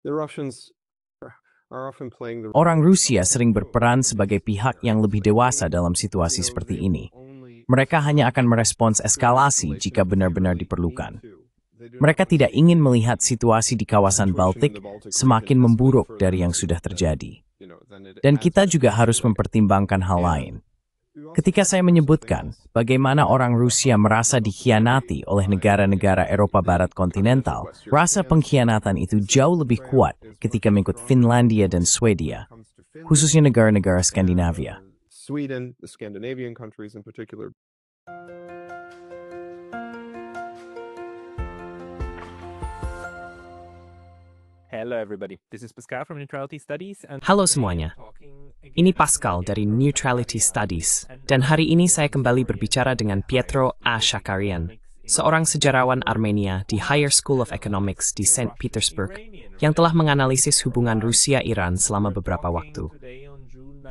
The Russians are often playing the Orang Rusia sering berperan sebagai pihak yang lebih dewasa dalam situasi seperti ini. Mereka hanya akan merespons eskalasi jika benar-benar diperlukan. Mereka tidak ingin melihat situasi di kawasan Baltik semakin memburuk dari yang sudah terjadi. Dan kita juga harus mempertimbangkan hal lain. Ketika saya menyebutkan bagaimana orang Rusia merasa dikhianati oleh negara-negara Eropa Barat kontinental, rasa pengkhianatan itu jauh lebih kuat ketika mengikut Finlandia dan Swedia, khususnya negara-negara Skandinavia. Sweden, the Scandinavian countries in particular. Hello everybody, this is Pascal from Neutrality Studies. Halo semuanya, ini Pascal dari Neutrality Studies, dan hari ini saya kembali berbicara dengan Pietro A. Shakarian, seorang sejarawan Armenia di Higher School of Economics di St. Petersburg, yang telah menganalisis hubungan Rusia-Iran selama beberapa waktu.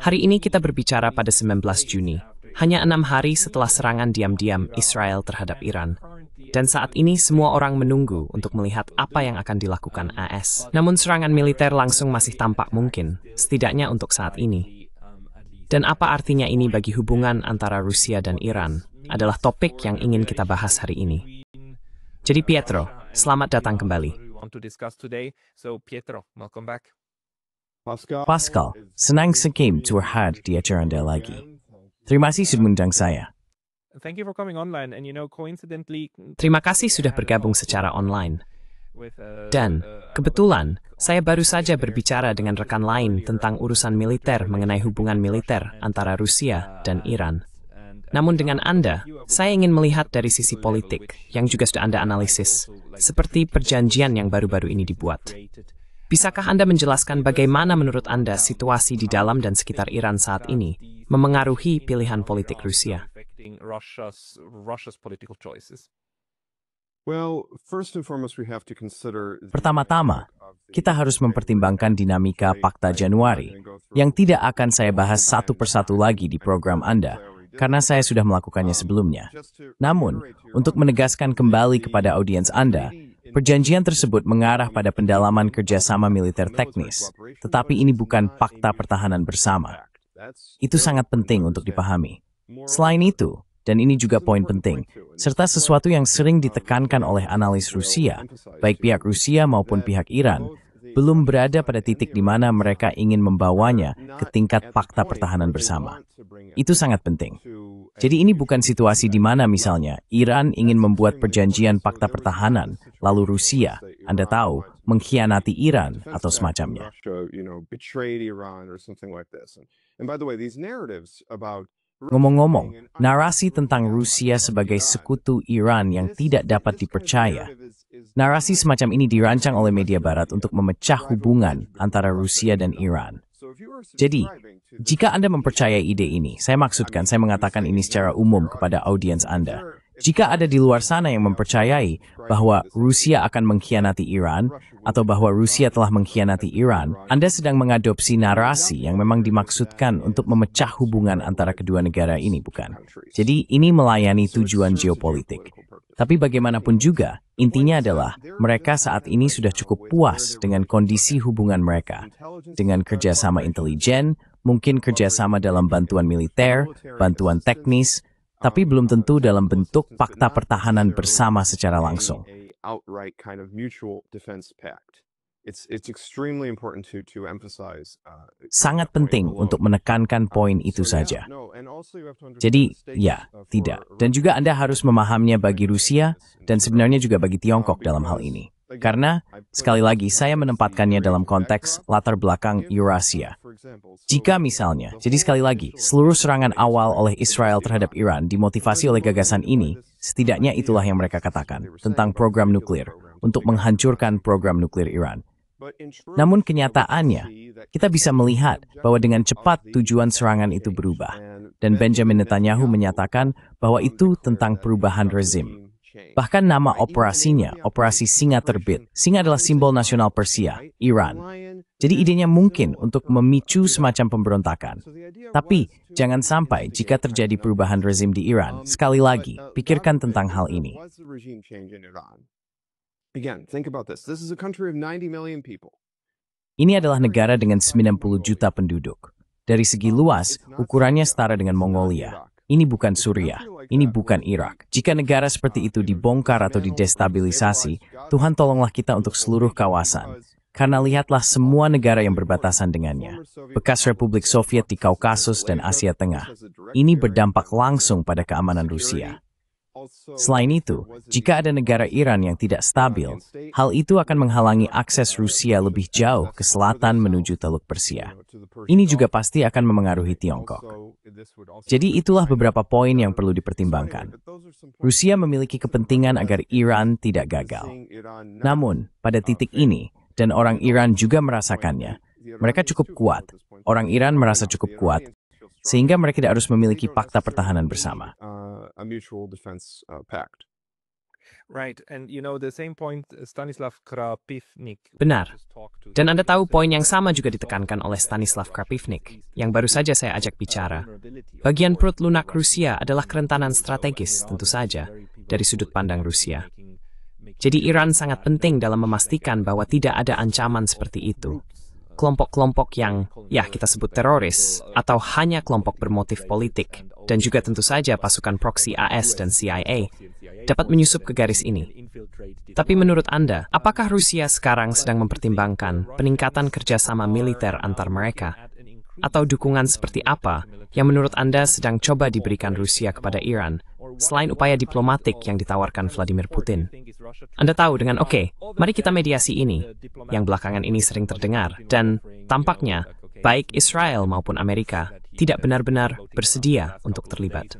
Hari ini kita berbicara pada 19 Juni, hanya 6 hari setelah serangan diam-diam Israel terhadap Iran. Dan saat ini semua orang menunggu untuk melihat apa yang akan dilakukan AS. Namun serangan militer langsung masih tampak mungkin, setidaknya untuk saat ini. Dan apa artinya ini bagi hubungan antara Rusia dan Iran adalah topik yang ingin kita bahas hari ini. Jadi Pietro, selamat datang kembali. Pascal, senang sekali berhadir di acara Anda lagi. Terima kasih sudah mengundang saya. Terima kasih sudah bergabung secara online. Dan, kebetulan, saya baru saja berbicara dengan rekan lain tentang urusan militer mengenai hubungan militer antara Rusia dan Iran. Namun dengan Anda, saya ingin melihat dari sisi politik, yang juga sudah Anda analisis, seperti perjanjian yang baru-baru ini dibuat. Bisakah Anda menjelaskan bagaimana menurut Anda situasi di dalam dan sekitar Iran saat ini memengaruhi pilihan politik Rusia? Pertama-tama, kita harus mempertimbangkan dinamika Pakta Januari, yang tidak akan saya bahas satu persatu lagi di program Anda, karena saya sudah melakukannya sebelumnya. Namun, untuk menegaskan kembali kepada audiens Anda, perjanjian tersebut mengarah pada pendalaman kerjasama militer teknis, tetapi ini bukan Pakta Pertahanan Bersama. Itu sangat penting untuk dipahami. Selain itu, dan ini juga poin penting, serta sesuatu yang sering ditekankan oleh analis Rusia, baik pihak Rusia maupun pihak Iran, belum berada pada titik di mana mereka ingin membawanya ke tingkat Pakta Pertahanan Bersama. Itu sangat penting. Jadi ini bukan situasi di mana misalnya Iran ingin membuat perjanjian Pakta Pertahanan, lalu Rusia, Anda tahu, mengkhianati Iran atau semacamnya. Ngomong-ngomong, narasi tentang Rusia sebagai sekutu Iran yang tidak dapat dipercaya, narasi semacam ini dirancang oleh media barat untuk memecah hubungan antara Rusia dan Iran. Jadi, jika Anda mempercayai ide ini, saya mengatakan ini secara umum kepada audiens Anda. Jika ada di luar sana yang mempercayai bahwa Rusia akan mengkhianati Iran, atau bahwa Rusia telah mengkhianati Iran, Anda sedang mengadopsi narasi yang memang dimaksudkan untuk memecah hubungan antara kedua negara ini, bukan? Jadi ini melayani tujuan geopolitik. Tapi bagaimanapun juga, intinya adalah mereka saat ini sudah cukup puas dengan kondisi hubungan mereka. Dengan kerjasama intelijen, mungkin kerjasama dalam bantuan militer, bantuan teknis, tapi belum tentu dalam bentuk Pakta Pertahanan Bersama secara langsung. Sangat penting untuk menekankan poin itu saja. Jadi, ya, tidak. Dan juga Anda harus memahaminya bagi Rusia dan sebenarnya juga bagi Tiongkok dalam hal ini. Karena, sekali lagi, saya menempatkannya dalam konteks latar belakang Eurasia. Jika misalnya, jadi sekali lagi, seluruh serangan awal oleh Israel terhadap Iran dimotivasi oleh gagasan ini, setidaknya itulah yang mereka katakan tentang program nuklir, untuk menghancurkan program nuklir Iran. Namun kenyataannya, kita bisa melihat bahwa dengan cepat tujuan serangan itu berubah. Dan Benjamin Netanyahu menyatakan bahwa itu tentang perubahan rezim. Bahkan nama operasinya, Operasi Singa Terbit. Singa adalah simbol nasional Persia, Iran. Jadi idenya mungkin untuk memicu semacam pemberontakan. Tapi jangan sampai jika terjadi perubahan rezim di Iran, sekali lagi, pikirkan tentang hal ini. Again, think about this. This is a country of 90 million people. Ini adalah negara dengan 90 juta penduduk. Dari segi luas, ukurannya setara dengan Mongolia. Ini bukan Suriah, ini bukan Irak. Jika negara seperti itu dibongkar atau didestabilisasi, Tuhan tolonglah kita untuk seluruh kawasan. Karena lihatlah semua negara yang berbatasan dengannya. Bekas Republik Soviet di Kaukasus dan Asia Tengah. Ini berdampak langsung pada keamanan Rusia. Selain itu, jika ada negara Iran yang tidak stabil, hal itu akan menghalangi akses Rusia lebih jauh ke selatan menuju Teluk Persia. Ini juga pasti akan memengaruhi Tiongkok. Jadi itulah beberapa poin yang perlu dipertimbangkan. Rusia memiliki kepentingan agar Iran tidak gagal. Namun, pada titik ini, dan orang Iran juga merasakannya, mereka cukup kuat. Orang Iran merasa cukup kuat, sehingga mereka tidak harus memiliki fakta pertahanan bersama. A mutual defense pact. Right, and you know the same point Stanislav Krapivnik. Benar. Dan Anda tahu poin yang sama juga ditekankan oleh Stanislav Krapivnik, yang baru saja saya ajak bicara. Bagian perut lunak Rusia adalah kerentanan strategis, tentu saja, dari sudut pandang Rusia. Jadi Iran sangat penting dalam memastikan bahwa tidak ada ancaman seperti itu. Kelompok-kelompok yang, ya kita sebut teroris, atau hanya kelompok bermotif politik, dan juga tentu saja pasukan proksi AS dan CIA, dapat menyusup ke garis ini. Tapi menurut Anda, apakah Rusia sekarang sedang mempertimbangkan peningkatan kerjasama militer antar mereka? Atau dukungan seperti apa yang menurut Anda sedang coba diberikan Rusia kepada Iran, selain upaya diplomatik yang ditawarkan Vladimir Putin? Anda tahu dengan mari kita mediasi ini, yang belakangan ini sering terdengar, dan tampaknya baik Israel maupun Amerika tidak benar-benar bersedia untuk terlibat.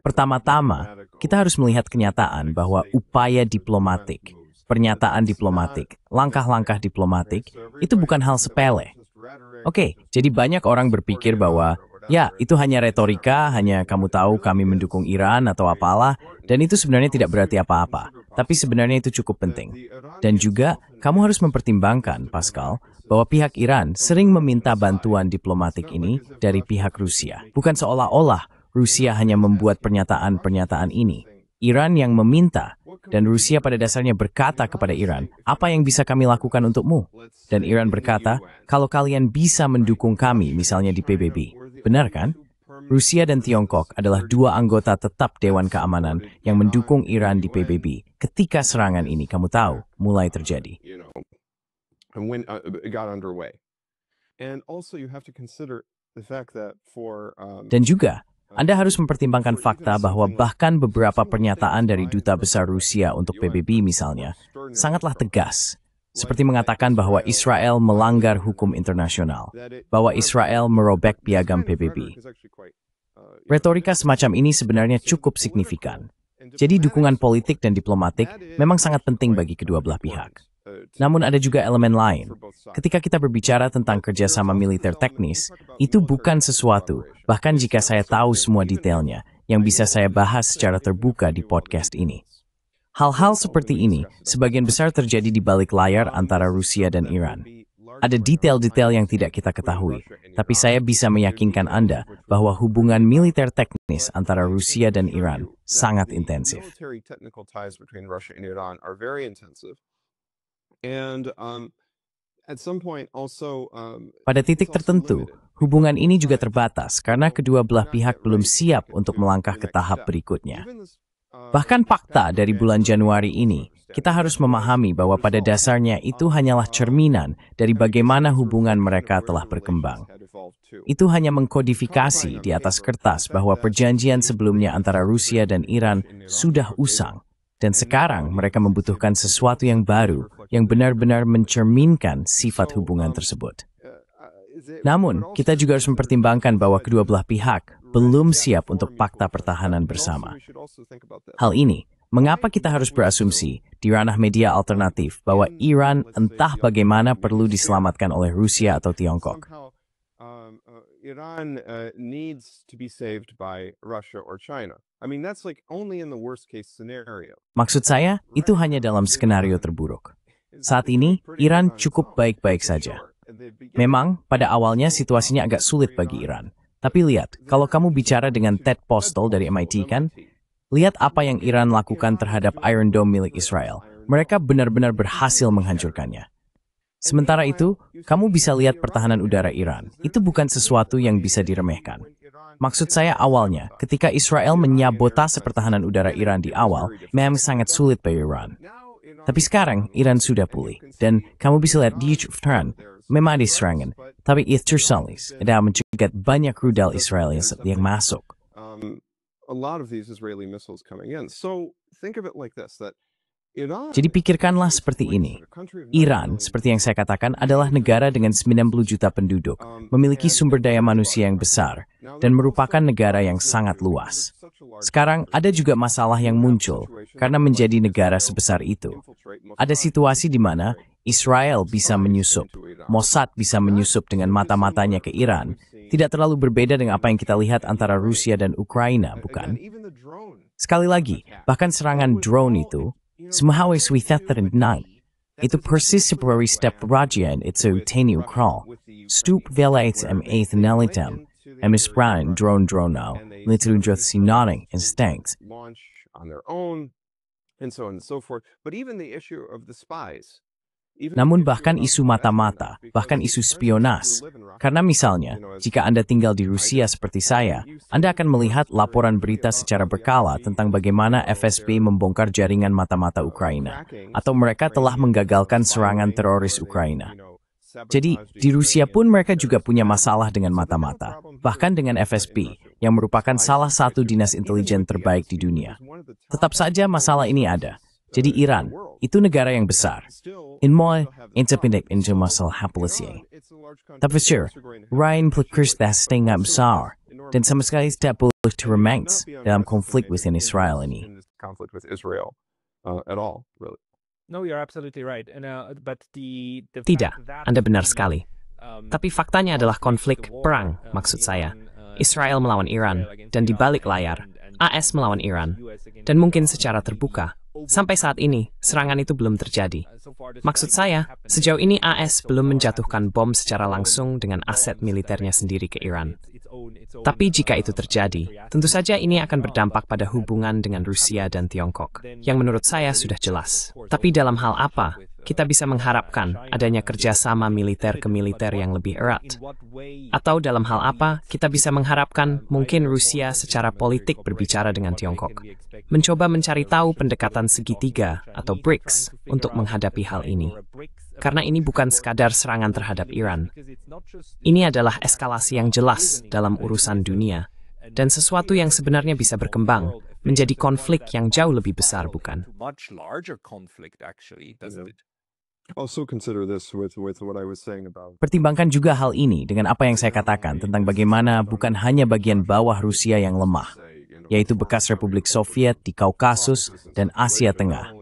Pertama-tama, kita harus melihat kenyataan bahwa upaya diplomatik, pernyataan diplomatik, langkah-langkah diplomatik, itu bukan hal sepele. Jadi banyak orang berpikir bahwa, ya, itu hanya retorika, hanya kamu tahu kami mendukung Iran atau apalah, dan itu sebenarnya tidak berarti apa-apa. Tapi sebenarnya itu cukup penting. Dan juga, kamu harus mempertimbangkan, Pascal, bahwa pihak Iran sering meminta bantuan diplomatik ini dari pihak Rusia. Bukan seolah-olah Rusia hanya membuat pernyataan-pernyataan ini. Iran yang meminta, dan Rusia pada dasarnya berkata kepada Iran, apa yang bisa kami lakukan untukmu? Dan Iran berkata, kalau kalian bisa mendukung kami, misalnya di PBB. Benar kan? Rusia dan Tiongkok adalah dua anggota tetap Dewan Keamanan yang mendukung Iran di PBB ketika serangan ini, kamu tahu, mulai terjadi. Dan juga, Anda harus mempertimbangkan fakta bahwa bahkan beberapa pernyataan dari Duta Besar Rusia untuk PBB misalnya, sangatlah tegas. Seperti mengatakan bahwa Israel melanggar hukum internasional, bahwa Israel merobek piagam PBB. Retorika semacam ini sebenarnya cukup signifikan. Jadi dukungan politik dan diplomatik memang sangat penting bagi kedua belah pihak. Namun ada juga elemen lain. Ketika kita berbicara tentang kerjasama militer teknis, itu bukan sesuatu, bahkan jika saya tahu semua detailnya, yang bisa saya bahas secara terbuka di podcast ini. Hal-hal seperti ini sebagian besar terjadi di balik layar antara Rusia dan Iran. Ada detail-detail yang tidak kita ketahui, tapi saya bisa meyakinkan Anda bahwa hubungan militer teknis antara Rusia dan Iran sangat intensif. Pada titik tertentu, hubungan ini juga terbatas karena kedua belah pihak belum siap untuk melangkah ke tahap berikutnya. Bahkan fakta dari bulan Januari ini, kita harus memahami bahwa pada dasarnya itu hanyalah cerminan dari bagaimana hubungan mereka telah berkembang. Itu hanya mengkodifikasi di atas kertas bahwa perjanjian sebelumnya antara Rusia dan Iran sudah usang. Dan sekarang mereka membutuhkan sesuatu yang baru yang benar-benar mencerminkan sifat hubungan tersebut. Namun, kita juga harus mempertimbangkan bahwa kedua belah pihak belum siap untuk fakta pertahanan bersama. Hal ini, mengapa kita harus berasumsi di ranah media alternatif bahwa Iran entah bagaimana perlu diselamatkan oleh Rusia atau Tiongkok. Iran needs to be saved by Russia or China. I mean, that's like only in the worst case scenario. Maksud saya, itu hanya dalam skenario terburuk. Saat ini, Iran cukup baik-baik saja. Memang, pada awalnya situasinya agak sulit bagi Iran. Tapi lihat, kalau kamu bicara dengan Ted Postel dari MIT kan, Lihat apa yang Iran lakukan terhadap Iron Dome milik Israel. Mereka benar-benar berhasil menghancurkannya. Sementara itu, kamu bisa lihat pertahanan udara Iran. Itu bukan sesuatu yang bisa diremehkan. Maksud saya awalnya, ketika Israel menyabotase pertahanan udara Iran di awal, memang sangat sulit bagi Iran. Tapi sekarang, Iran sudah pulih. Dan kamu bisa lihat di Iran, memang ada serangan. Tapi itu tersalis, dan mencegat banyak rudal Israel yang masuk. A lot of these Israeli missiles coming in. So think of it like this, that Iran, jadi pikirkanlah seperti ini. Iran, seperti yang saya katakan, adalah negara dengan 90 juta penduduk, memiliki sumber daya manusia yang besar, dan merupakan negara yang sangat luas. Sekarang ada juga masalah yang muncul karena menjadi negara sebesar itu. Ada situasi di mana Israel bisa menyusup, Mossad bisa menyusup dengan mata-matanya ke Iran. Tidak terlalu berbeda dengan apa yang kita lihat antara Rusia dan Ukraina, bukan? Sekali lagi, bahkan serangan drone itu, semua terendang. Itu persis seperti step rajian itu teni ukral. Stup vela M8 nelitem, emisprain drone now, liturujat sinaring instincts. Launch on their own, and so on and so forth. But even the issue of the spies. Namun bahkan isu mata-mata, bahkan isu spionas. Karena misalnya, jika Anda tinggal di Rusia seperti saya, Anda akan melihat laporan berita secara berkala tentang bagaimana FSB membongkar jaringan mata-mata Ukraina, atau mereka telah menggagalkan serangan teroris Ukraina. Jadi, di Rusia pun mereka juga punya masalah dengan mata-mata, bahkan dengan FSB, yang merupakan salah satu dinas intelijen terbaik di dunia. Tetap saja masalah ini ada. Jadi Iran, itu negara yang besar. In moi, interpendek into masalah polisi. Tapi sure, Ryan plikers das setengah besar, dan sama sekali tidak boleh terremains dalam konflik within Israel ini. Conflict with Israel at all, really. No, you're absolutely right. But Tidak, Anda benar sekali. Tapi faktanya adalah konflik perang, maksud saya. Israel melawan Iran, dan di balik layar, AS melawan Iran, dan mungkin secara terbuka. Sampai saat ini, serangan itu belum terjadi. Maksud saya, sejauh ini AS belum menjatuhkan bom secara langsung dengan aset militernya sendiri ke Iran. Tapi jika itu terjadi, tentu saja ini akan berdampak pada hubungan dengan Rusia dan Tiongkok, yang menurut saya sudah jelas. Tapi dalam hal apa, kita bisa mengharapkan adanya kerjasama militer ke militer yang lebih erat? Atau dalam hal apa, kita bisa mengharapkan mungkin Rusia secara politik berbicara dengan Tiongkok, mencoba mencari tahu pendekatan segitiga atau BRICS untuk menghadapi hal ini. Karena ini bukan sekadar serangan terhadap Iran. Ini adalah eskalasi yang jelas dalam urusan dunia, dan sesuatu yang sebenarnya bisa berkembang menjadi konflik yang jauh lebih besar, bukan? Also consider this with what I was saying about. Pertimbangkan juga hal ini dengan apa yang saya katakan tentang bagaimana bukan hanya bagian bawah Rusia yang lemah, yaitu bekas Republik Soviet di Kaukasus dan Asia Tengah,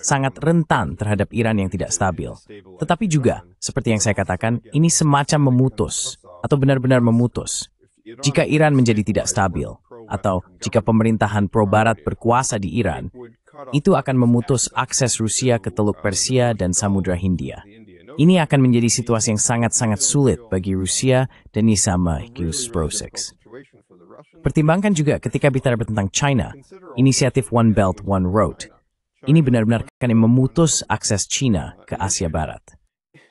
sangat rentan terhadap Iran yang tidak stabil. Tetapi juga, seperti yang saya katakan, ini semacam memutus, atau benar-benar memutus. Jika Iran menjadi tidak stabil, atau jika pemerintahan pro-barat berkuasa di Iran, itu akan memutus akses Rusia ke Teluk Persia dan Samudra Hindia. Ini akan menjadi situasi yang sangat-sangat sulit bagi Rusia dan sama Geopolitics. Pertimbangkan juga ketika bicara tentang China, inisiatif One Belt, One Road. Ini benar-benar akan memutus akses China ke Asia Barat.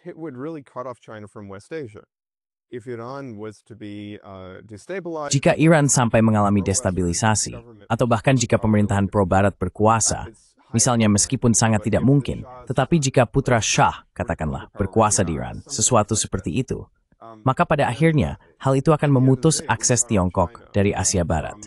It would really cut off China from West Asia. If Iran was to be destabilized, jika Iran sampai mengalami destabilisasi, atau bahkan jika pemerintahan pro-barat berkuasa, misalnya meskipun sangat tidak mungkin, tetapi jika putra Shah, katakanlah, berkuasa di Iran, sesuatu seperti itu, maka pada akhirnya, hal itu akan memutus akses Tiongkok dari Asia Barat.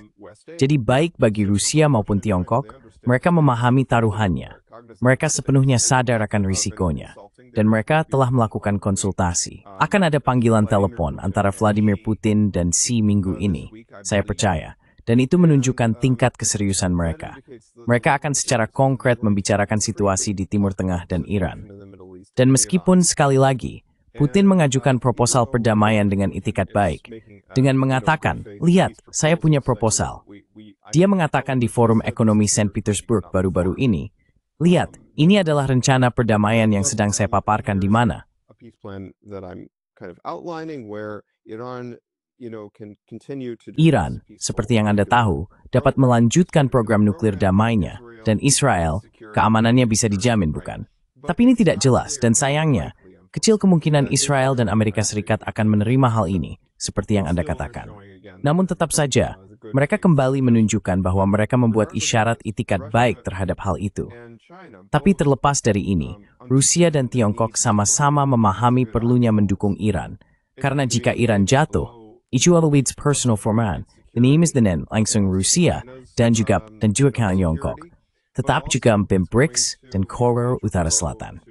Jadi baik bagi Rusia maupun Tiongkok, mereka memahami taruhannya. Mereka sepenuhnya sadar akan risikonya. Dan mereka telah melakukan konsultasi. Akan ada panggilan telepon antara Vladimir Putin dan Xi minggu ini, saya percaya. Dan itu menunjukkan tingkat keseriusan mereka. Mereka akan secara konkret membicarakan situasi di Timur Tengah dan Iran. Dan meskipun sekali lagi, Putin mengajukan proposal perdamaian dengan itikat baik, dengan mengatakan, lihat, saya punya proposal. Dia mengatakan di Forum Ekonomi St. Petersburg baru-baru ini, lihat, ini adalah rencana perdamaian yang sedang saya paparkan di mana. a peace plan that I'm kind of outlining where Iran Iran, seperti yang Anda tahu, dapat melanjutkan program nuklir damainya, dan Israel, keamanannya bisa dijamin, bukan? Tapi ini tidak jelas, dan sayangnya, kecil kemungkinan Israel dan Amerika Serikat akan menerima hal ini, seperti yang Anda katakan. Namun tetap saja, mereka kembali menunjukkan bahwa mereka membuat isyarat itikat baik terhadap hal itu. Tapi terlepas dari ini, Rusia dan Tiongkok sama-sama memahami perlunya mendukung Iran. Karena jika Iran jatuh, itu Alawid's personal forman, inimis dengan langsung Rusia dan juga Tiongkok. Tetap juga memimpin BRICS dan Korea Utara Selatan.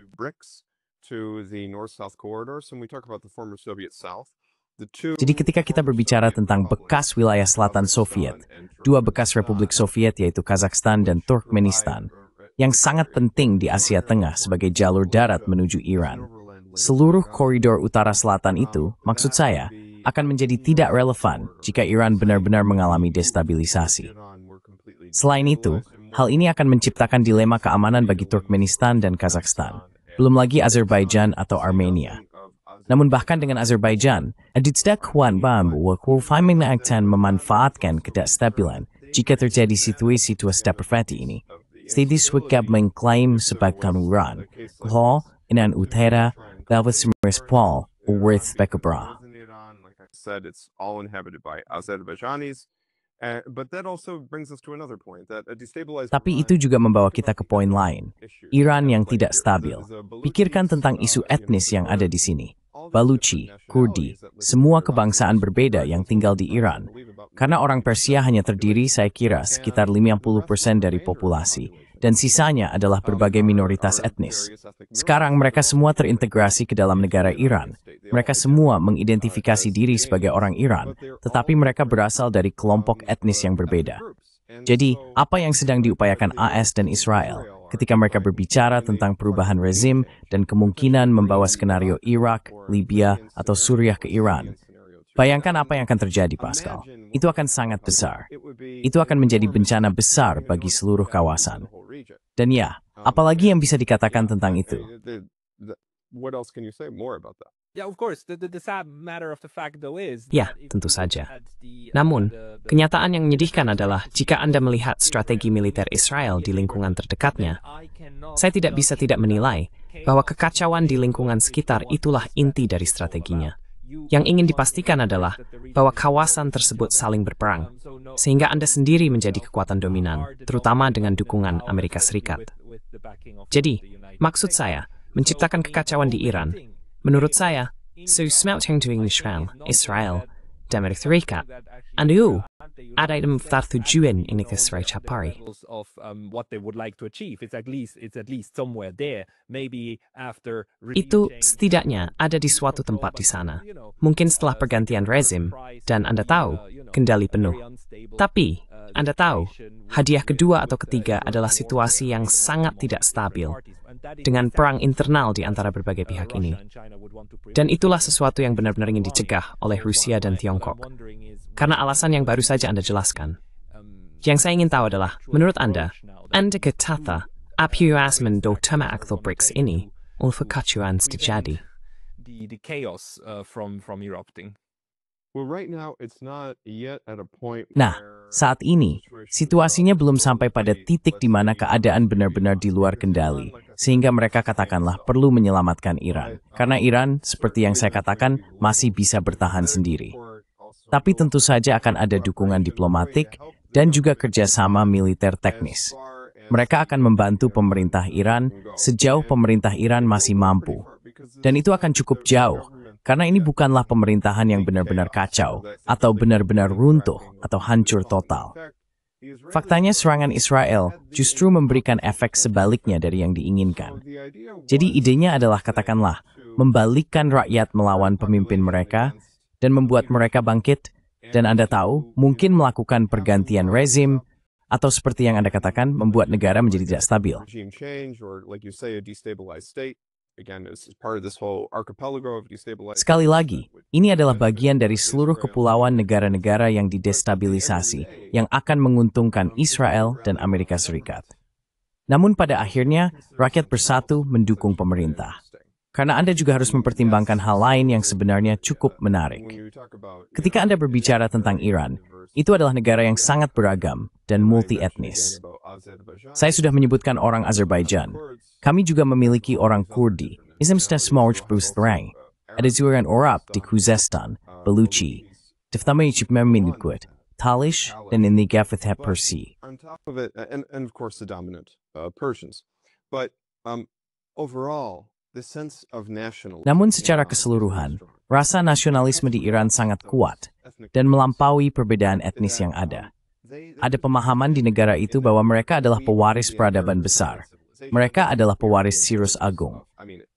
Jadi ketika kita berbicara tentang bekas wilayah selatan Soviet, dua bekas Republik Soviet yaitu Kazakhstan dan Turkmenistan, yang sangat penting di Asia Tengah sebagai jalur darat menuju Iran. Seluruh koridor utara selatan itu, maksud saya, akan menjadi tidak relevan jika Iran benar-benar mengalami destabilisasi. Selain itu, hal ini akan menciptakan dilema keamanan bagi Turkmenistan dan Kazakhstan, belum lagi Azerbaijan atau Armenia. Namun bahkan dengan Azerbaijan, aditsda kuan bambu wakufaimin akan memanfaatkan ketidakstabilan jika terjadi situasi seperti ini. Studi Swikab mengklaim sebagai Iran, kalau Inan Utara, dapat merespon worth Bekabra. It's all inhabited by Azerbaijanis. But that also brings us to another point that a destabilized. Tapi itu juga membawa kita ke poin lain. Iran yang tidak stabil. Pikirkan tentang isu etnis yang ada di sini. Baluchi, Kurdi, semua kebangsaan berbeda yang tinggal di Iran. Karena orang Persia hanya terdiri, saya kira, sekitar 50% dari populasi. Dan sisanya adalah berbagai minoritas etnis. Sekarang mereka semua terintegrasi ke dalam negara Iran. Mereka semua mengidentifikasi diri sebagai orang Iran, tetapi mereka berasal dari kelompok etnis yang berbeda. Jadi, apa yang sedang diupayakan AS dan Israel ketika mereka berbicara tentang perubahan rezim dan kemungkinan membawa skenario Irak, Libya, atau Suriah ke Iran? Bayangkan apa yang akan terjadi, Pascal. Itu akan sangat besar. Itu akan menjadi bencana besar bagi seluruh kawasan. Dan ya, apalagi yang bisa dikatakan tentang itu? Ya, tentu saja. Namun, kenyataan yang menyedihkan adalah jika Anda melihat strategi militer Israel di lingkungan terdekatnya, saya tidak bisa tidak menilai bahwa kekacauan di lingkungan sekitar itulah inti dari strateginya. Yang ingin dipastikan adalah bahwa kawasan tersebut saling berperang, sehingga Anda sendiri menjadi kekuatan dominan, terutama dengan dukungan Amerika Serikat. Jadi, maksud saya, menciptakan kekacauan di Iran, menurut saya, smelting to Israel, dan Amerika Serikat, Anda ada yang mendaftar tujuan ini ke Serai Capari. Itu setidaknya ada di suatu tempat di sana. Mungkin setelah pergantian rezim, dan Anda tahu, kendali penuh. Tapi, Anda tahu, hadiah kedua atau ketiga adalah situasi yang sangat tidak stabil, dengan perang internal di antara berbagai pihak ini. Dan itulah sesuatu yang benar-benar ingin dicegah oleh Rusia dan Tiongkok. Karena alasan yang baru saja Anda jelaskan. Yang saya ingin tahu adalah, menurut Anda kata apiuasmen do tema aktor BRICS ini untuk kekacauan terjadi? Nah, saat ini, situasinya belum sampai pada titik di mana keadaan benar-benar di luar kendali, sehingga mereka katakanlah perlu menyelamatkan Iran. Karena Iran, seperti yang saya katakan, masih bisa bertahan sendiri. Tapi tentu saja akan ada dukungan diplomatik dan juga kerjasama militer teknis. Mereka akan membantu pemerintah Iran sejauh pemerintah Iran masih mampu. Dan itu akan cukup jauh, karena ini bukanlah pemerintahan yang benar-benar kacau, atau benar-benar runtuh, atau hancur total. Faktanya serangan Israel justru memberikan efek sebaliknya dari yang diinginkan. Jadi idenya adalah katakanlah, membalikkan rakyat melawan pemimpin mereka, dan membuat mereka bangkit, dan Anda tahu, mungkin melakukan pergantian rezim, atau seperti yang Anda katakan, membuat negara menjadi tidak stabil. Sekali lagi, ini adalah bagian dari seluruh kepulauan negara-negara yang didestabilisasi, yang akan menguntungkan Israel dan Amerika Serikat. Namun pada akhirnya, rakyat bersatu mendukung pemerintah. karena Anda juga harus mempertimbangkan hal lain yang sebenarnya cukup menarik. Ketika Anda berbicara tentang Iran, itu adalah negara yang sangat beragam dan multi-etnis. Saya sudah menyebutkan orang Azerbaijan. Kami juga memiliki orang Kurdi, Islamstan Smorj Bustrang. Ada Zuran Orab di Khuzestan, Baluchi, Tiftamay Chipmemminukut, Talish, dan Inigafith Persi. On top of it, and of course the dominant Persians. But overall, the sense of nationalism. Namun secara keseluruhan, rasa nasionalisme di Iran sangat kuat dan melampaui perbedaan etnis yang ada. Ada pemahaman di negara itu bahwa mereka adalah pewaris peradaban besar. Mereka adalah pewaris Cyrus Agung.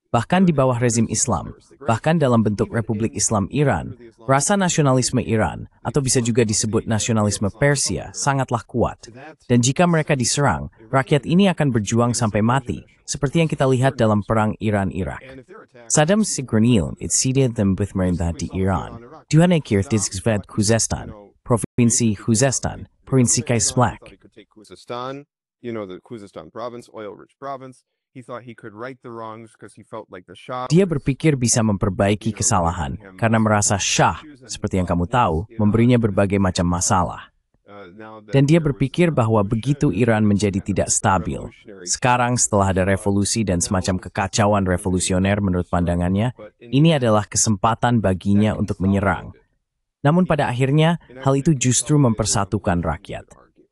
Bahkan di bawah rezim Islam, bahkan dalam bentuk Republik Islam Iran, rasa nasionalisme Iran, atau bisa juga disebut nasionalisme Persia, sangatlah kuat. Dan jika mereka diserang, rakyat ini akan berjuang sampai mati, seperti yang kita lihat dalam perang Iran-Irak. Saddam Sigranil, itsidid them with merintah di Iran. Duhanekir Dizgzved Khuzestan, Provinsi Khuzestan, Provinsi Kaisblak. You know, the Khuzestan province, oil-rich province. He thought he could right the wrongs because he felt like the Shah. Dia berpikir bisa memperbaiki kesalahan karena merasa Shah, seperti yang kamu tahu, memberinya berbagai macam masalah. Dan dia berpikir bahwa begitu Iran menjadi tidak stabil, sekarang setelah ada revolusi dan semacam kekacauan revolusioner menurut pandangannya, ini adalah kesempatan baginya untuk menyerang. Namun pada akhirnya, hal itu justru mempersatukan rakyat.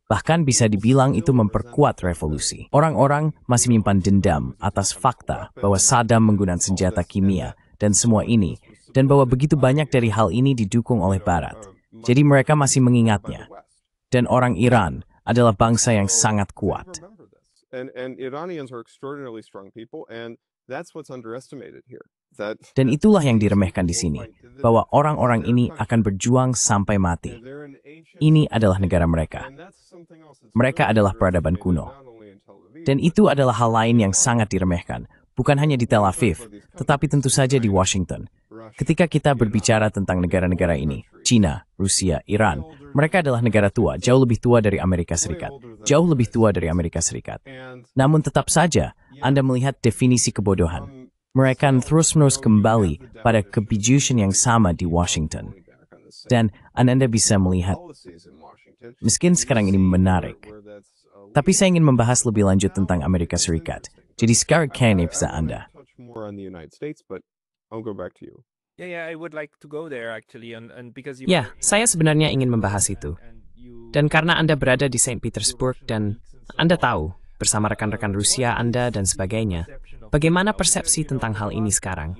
Bahkan bisa dibilang itu memperkuat revolusi. Orang-orang masih menyimpan dendam atas fakta bahwa Saddam menggunakan senjata kimia dan semua ini, dan bahwa begitu banyak dari hal ini didukung oleh Barat. Jadi mereka masih mengingatnya. Dan orang Iran adalah bangsa yang sangat kuat. And Iranians are extraordinarily strong people, and that's what's underestimated here. Dan itulah yang diremehkan di sini, bahwa orang-orang ini akan berjuang sampai mati. Ini adalah negara mereka. Mereka adalah peradaban kuno. Dan itu adalah hal lain yang sangat diremehkan, bukan hanya di Tel Aviv, tetapi tentu saja di Washington. Ketika kita berbicara tentang negara-negara ini, China, Rusia, Iran, mereka adalah negara tua, jauh lebih tua dari Amerika Serikat. Jauh lebih tua dari Amerika Serikat. Namun tetap saja, Anda melihat definisi kebodohan. Mereka terus-menerus kembali pada kebijakan yang sama di Washington. Dan Anda bisa melihat, mungkin sekarang ini menarik. Tapi saya ingin membahas lebih lanjut tentang Amerika Serikat. Jadi sekarang kayaknya bisa Anda. Ya, saya sebenarnya ingin membahas itu. Dan karena Anda berada di Saint Petersburg dan Anda tahu, bersama rekan-rekan Rusia Anda dan sebagainya, bagaimana persepsi tentang hal ini sekarang?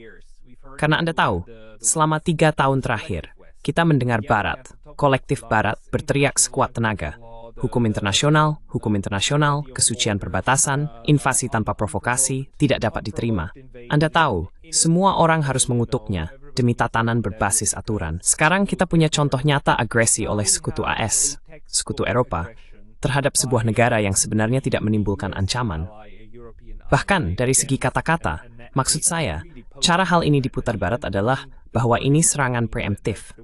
Karena Anda tahu, selama 3 tahun terakhir, kita mendengar Barat, kolektif Barat berteriak sekuat tenaga. Hukum internasional, kesucian perbatasan, invasi tanpa provokasi, tidak dapat diterima. Anda tahu, semua orang harus mengutuknya demi tatanan berbasis aturan. Sekarang kita punya contoh nyata agresi oleh sekutu AS, sekutu Eropa, terhadap sebuah negara yang sebenarnya tidak menimbulkan ancaman. Bahkan dari segi kata-kata, maksud saya, cara hal ini diputar Barat adalah bahwa ini serangan preemptif.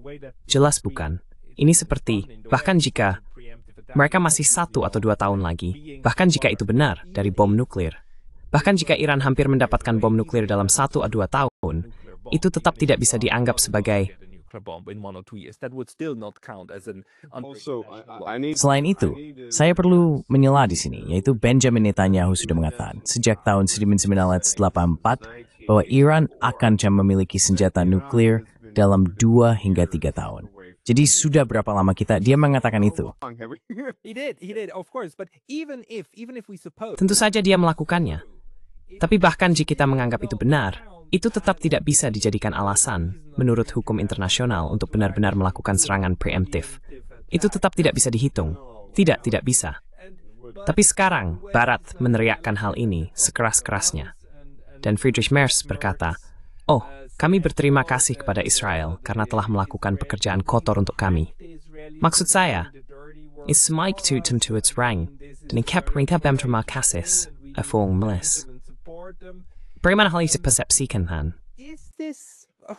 Jelas bukan. Ini seperti, bahkan jika mereka masih 1 atau 2 tahun lagi, bahkan jika itu benar dari bom nuklir, bahkan jika Iran hampir mendapatkan bom nuklir dalam 1 atau 2 tahun, itu tetap tidak bisa dianggap sebagai. Selain itu, saya perlu menyela di sini, yaitu Benjamin Netanyahu sudah mengatakan sejak tahun 1984 bahwa Iran akan memiliki senjata nuklir dalam 2 hingga 3 tahun. Jadi sudah berapa lama dia mengatakan itu? Tentu saja dia melakukannya. Tapi bahkan jika kita menganggap itu benar, itu tetap tidak bisa dijadikan alasan menurut hukum internasional untuk benar-benar melakukan serangan preemptif. Itu tetap tidak bisa dihitung. Tidak bisa. Tapi sekarang, Barat meneriakkan hal ini sekeras-kerasnya. Dan Friedrich Merz berkata, "Oh, kami berterima kasih kepada Israel karena telah melakukan pekerjaan kotor untuk kami." Maksud saya, is Mike tutum to its rang, dan ikap ringka bem terima kasih, afong meles. Bagaimana hal itu persepsikan, Han?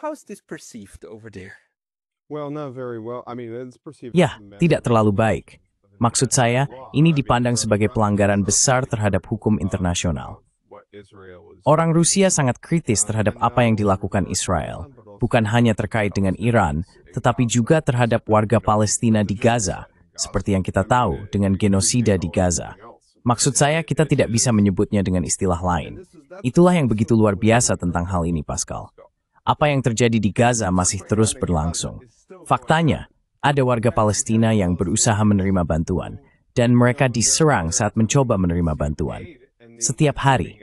How is this perceived over there? Well, not very well. I mean, it's perceived. Ya, tidak terlalu baik. Maksud saya, ini dipandang sebagai pelanggaran besar terhadap hukum internasional. Orang Rusia sangat kritis terhadap apa yang dilakukan Israel, bukan hanya terkait dengan Iran, tetapi juga terhadap warga Palestina di Gaza, seperti yang kita tahu dengan genosida di Gaza. Maksud saya, kita tidak bisa menyebutnya dengan istilah lain. Itulah yang begitu luar biasa tentang hal ini, Pascal. Apa yang terjadi di Gaza masih terus berlangsung. Faktanya, ada warga Palestina yang berusaha menerima bantuan, dan mereka diserang saat mencoba menerima bantuan. Setiap hari,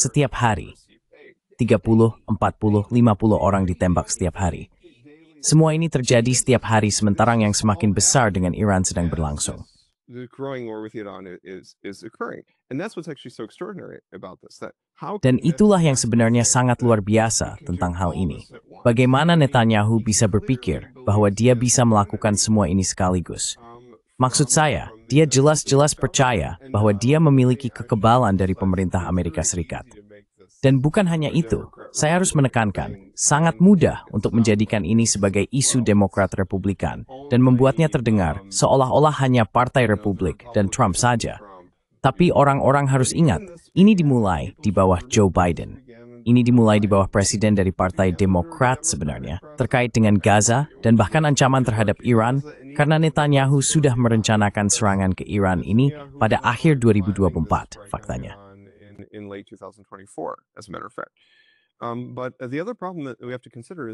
30, 40, 50 orang ditembak setiap hari. Semua ini terjadi setiap hari sementara yang semakin besar dengan Iran sedang berlangsung. Dan itulah yang sebenarnya sangat luar biasa tentang hal ini. Bagaimana Netanyahu bisa berpikir bahwa dia bisa melakukan semua ini sekaligus? Maksud saya, dia jelas-jelas percaya bahwa dia memiliki kekebalan dari pemerintah Amerika Serikat. Dan bukan hanya itu, saya harus menekankan, sangat mudah untuk menjadikan ini sebagai isu Demokrat Republikan dan membuatnya terdengar seolah-olah hanya Partai Republik dan Trump saja. Tapi orang-orang harus ingat, ini dimulai di bawah Joe Biden. Ini dimulai di bawah presiden dari Partai Demokrat sebenarnya, terkait dengan Gaza dan bahkan ancaman terhadap Iran, karena Netanyahu sudah merencanakan serangan ke Iran ini pada akhir 2024, faktanya.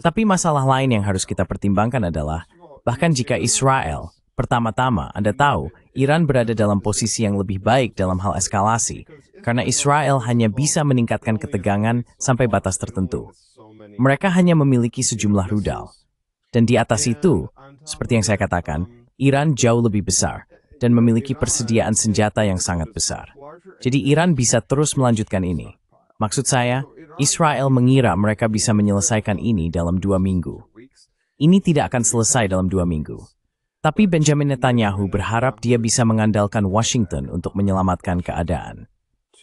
Tapi masalah lain yang harus kita pertimbangkan adalah, bahkan jika Israel, pertama-tama Anda tahu, Iran berada dalam posisi yang lebih baik dalam hal eskalasi, karena Israel hanya bisa meningkatkan ketegangan sampai batas tertentu. Mereka hanya memiliki sejumlah rudal. Dan di atas itu, seperti yang saya katakan, Iran jauh lebih besar dan memiliki persediaan senjata yang sangat besar. Jadi Iran bisa terus melanjutkan ini. Maksud saya, Israel mengira mereka bisa menyelesaikan ini dalam 2 minggu. Ini tidak akan selesai dalam 2 minggu. Tapi Benjamin Netanyahu berharap dia bisa mengandalkan Washington untuk menyelamatkan keadaan.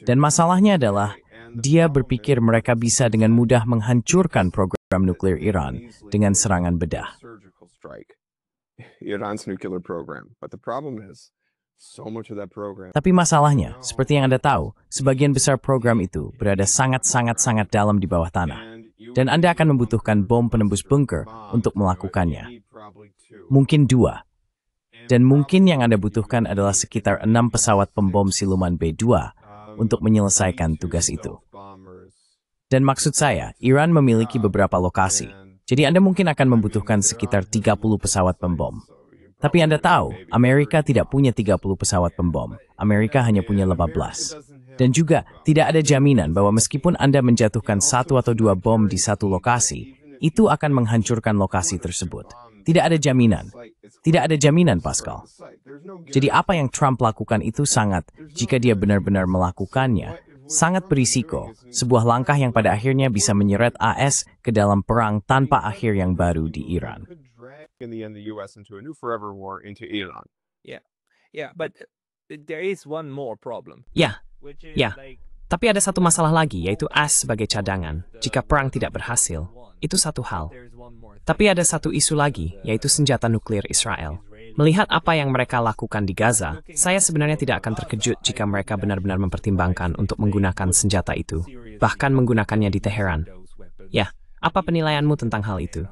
Dan masalahnya adalah, dia berpikir mereka bisa dengan mudah menghancurkan program nuklir Iran dengan serangan bedah. Tapi masalahnya, seperti yang Anda tahu, sebagian besar program itu berada sangat-sangat dalam di bawah tanah. Dan Anda akan membutuhkan bom penembus bunker untuk melakukannya. Mungkin 2. Dan mungkin yang Anda butuhkan adalah sekitar 6 pesawat pembom siluman B-2 untuk menyelesaikan tugas itu. Dan maksud saya, Iran memiliki beberapa lokasi. Jadi Anda mungkin akan membutuhkan sekitar 30 pesawat pembom. Tapi Anda tahu, Amerika tidak punya 30 pesawat pembom. Amerika hanya punya 15. Dan juga, tidak ada jaminan bahwa meskipun Anda menjatuhkan 1 atau 2 bom di satu lokasi, itu akan menghancurkan lokasi tersebut. Tidak ada jaminan. Tidak ada jaminan, Pascal. Jadi apa yang Trump lakukan itu jika dia benar-benar melakukannya, sangat berisiko. Sebuah langkah yang pada akhirnya bisa menyeret AS ke dalam perang tanpa akhir yang baru di Iran. Ya. Tapi ada satu masalah lagi, yaitu AS sebagai cadangan. Jika perang tidak berhasil, itu satu hal. Tapi ada satu isu lagi, yaitu senjata nuklir Israel. Melihat apa yang mereka lakukan di Gaza, saya sebenarnya tidak akan terkejut jika mereka benar-benar mempertimbangkan untuk menggunakan senjata itu, bahkan menggunakannya di Teheran. Ya, apa penilaianmu tentang hal itu?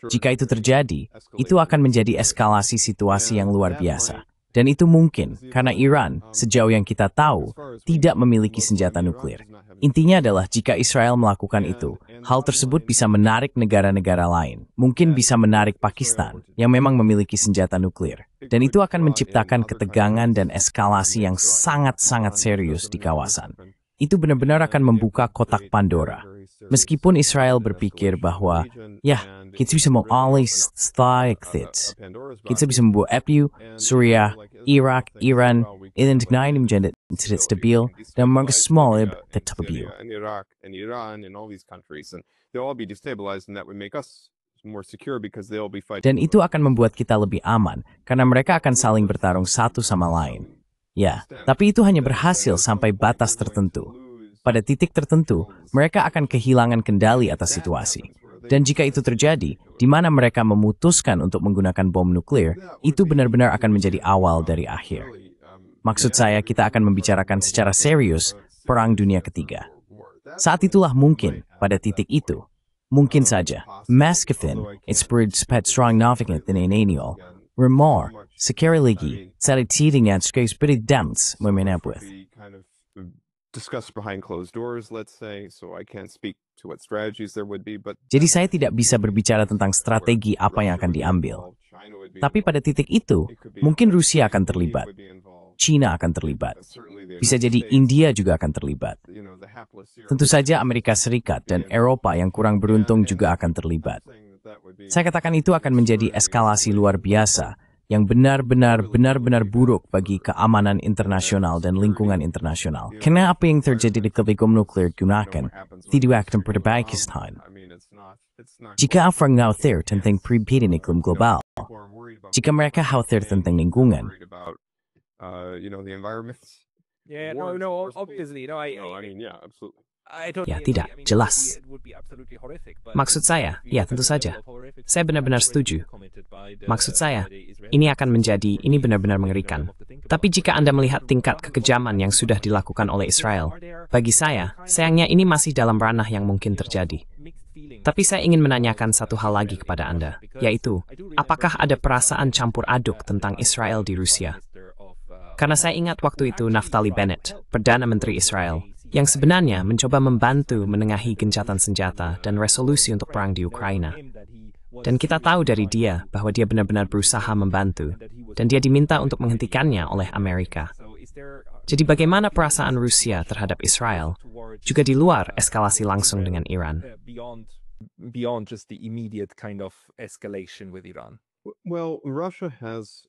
Jika itu terjadi, itu akan menjadi eskalasi situasi yang luar biasa. Dan itu mungkin karena Iran, sejauh yang kita tahu, tidak memiliki senjata nuklir. Intinya adalah jika Israel melakukan itu, hal tersebut bisa menarik negara-negara lain. Mungkin bisa menarik Pakistan, yang memang memiliki senjata nuklir. Dan itu akan menciptakan ketegangan dan eskalasi yang sangat-sangat serius di kawasan. Itu benar-benar akan membuka kotak Pandora. Meskipun Israel berpikir bahwa, ya, kita bisa mengalih stabilitas. Kita bisa membuat EPU, Suriah, Irak, Iran, Iran menjadi tidak stabil, dan mereka semua tetap stabil. Dan itu akan membuat kita lebih aman, karena mereka akan saling bertarung satu sama lain. Ya, tapi itu hanya berhasil sampai batas tertentu. Pada titik tertentu, mereka akan kehilangan kendali atas situasi. Dan jika itu terjadi, di mana mereka memutuskan untuk menggunakan bom nuklir, itu benar-benar akan menjadi awal dari akhir. Maksud saya, kita akan membicarakan secara serius Perang Dunia Ketiga. Saat itulah mungkin, pada titik itu, mungkin saja, Maskefin, Esprit strong noviket in Enaniol, Remor, sekali lagi, saat tidaknya seperti Dems memenabuh. Discussed behind closed doors, let's say, so I can't speak to what strategies there would be, but Jadi saya tidak bisa berbicara tentang strategi apa yang akan diambil. Tapi pada titik itu, mungkin Rusia akan terlibat, China akan terlibat, bisa jadi India juga akan terlibat. Tentu saja Amerika Serikat dan Eropa yang kurang beruntung juga akan terlibat. Saya katakan itu akan menjadi eskalasi luar biasa yang benar-benar buruk bagi keamanan internasional dan lingkungan internasional. Karena apa yang terjadi di bom nuklir gunakan tidak akan memperbaiki Pakistan. Jika orang khawatir tentang perubahan iklim global, jika mereka khawatir tentang lingkungan, Yeah, no, obviously, Ya, tidak, jelas. Maksud saya, ya tentu saja. Saya benar-benar setuju. Maksud saya, ini benar-benar mengerikan. Tapi jika Anda melihat tingkat kekejaman yang sudah dilakukan oleh Israel, bagi saya, sayangnya ini masih dalam ranah yang mungkin terjadi. Tapi saya ingin menanyakan satu hal lagi kepada Anda, yaitu, apakah ada perasaan campur aduk tentang Israel di Rusia? Karena saya ingat waktu itu Naftali Bennett, Perdana Menteri Israel, yang sebenarnya mencoba membantu menengahi gencatan senjata dan resolusi untuk perang di Ukraina. Dan kita tahu dari dia bahwa dia benar-benar berusaha membantu, dan dia diminta untuk menghentikannya oleh Amerika. Jadi bagaimana perasaan Rusia terhadap Israel, juga di luar eskalasi langsung dengan Iran? Beyond just the immediate kind of escalation with Iran. Well, Russia has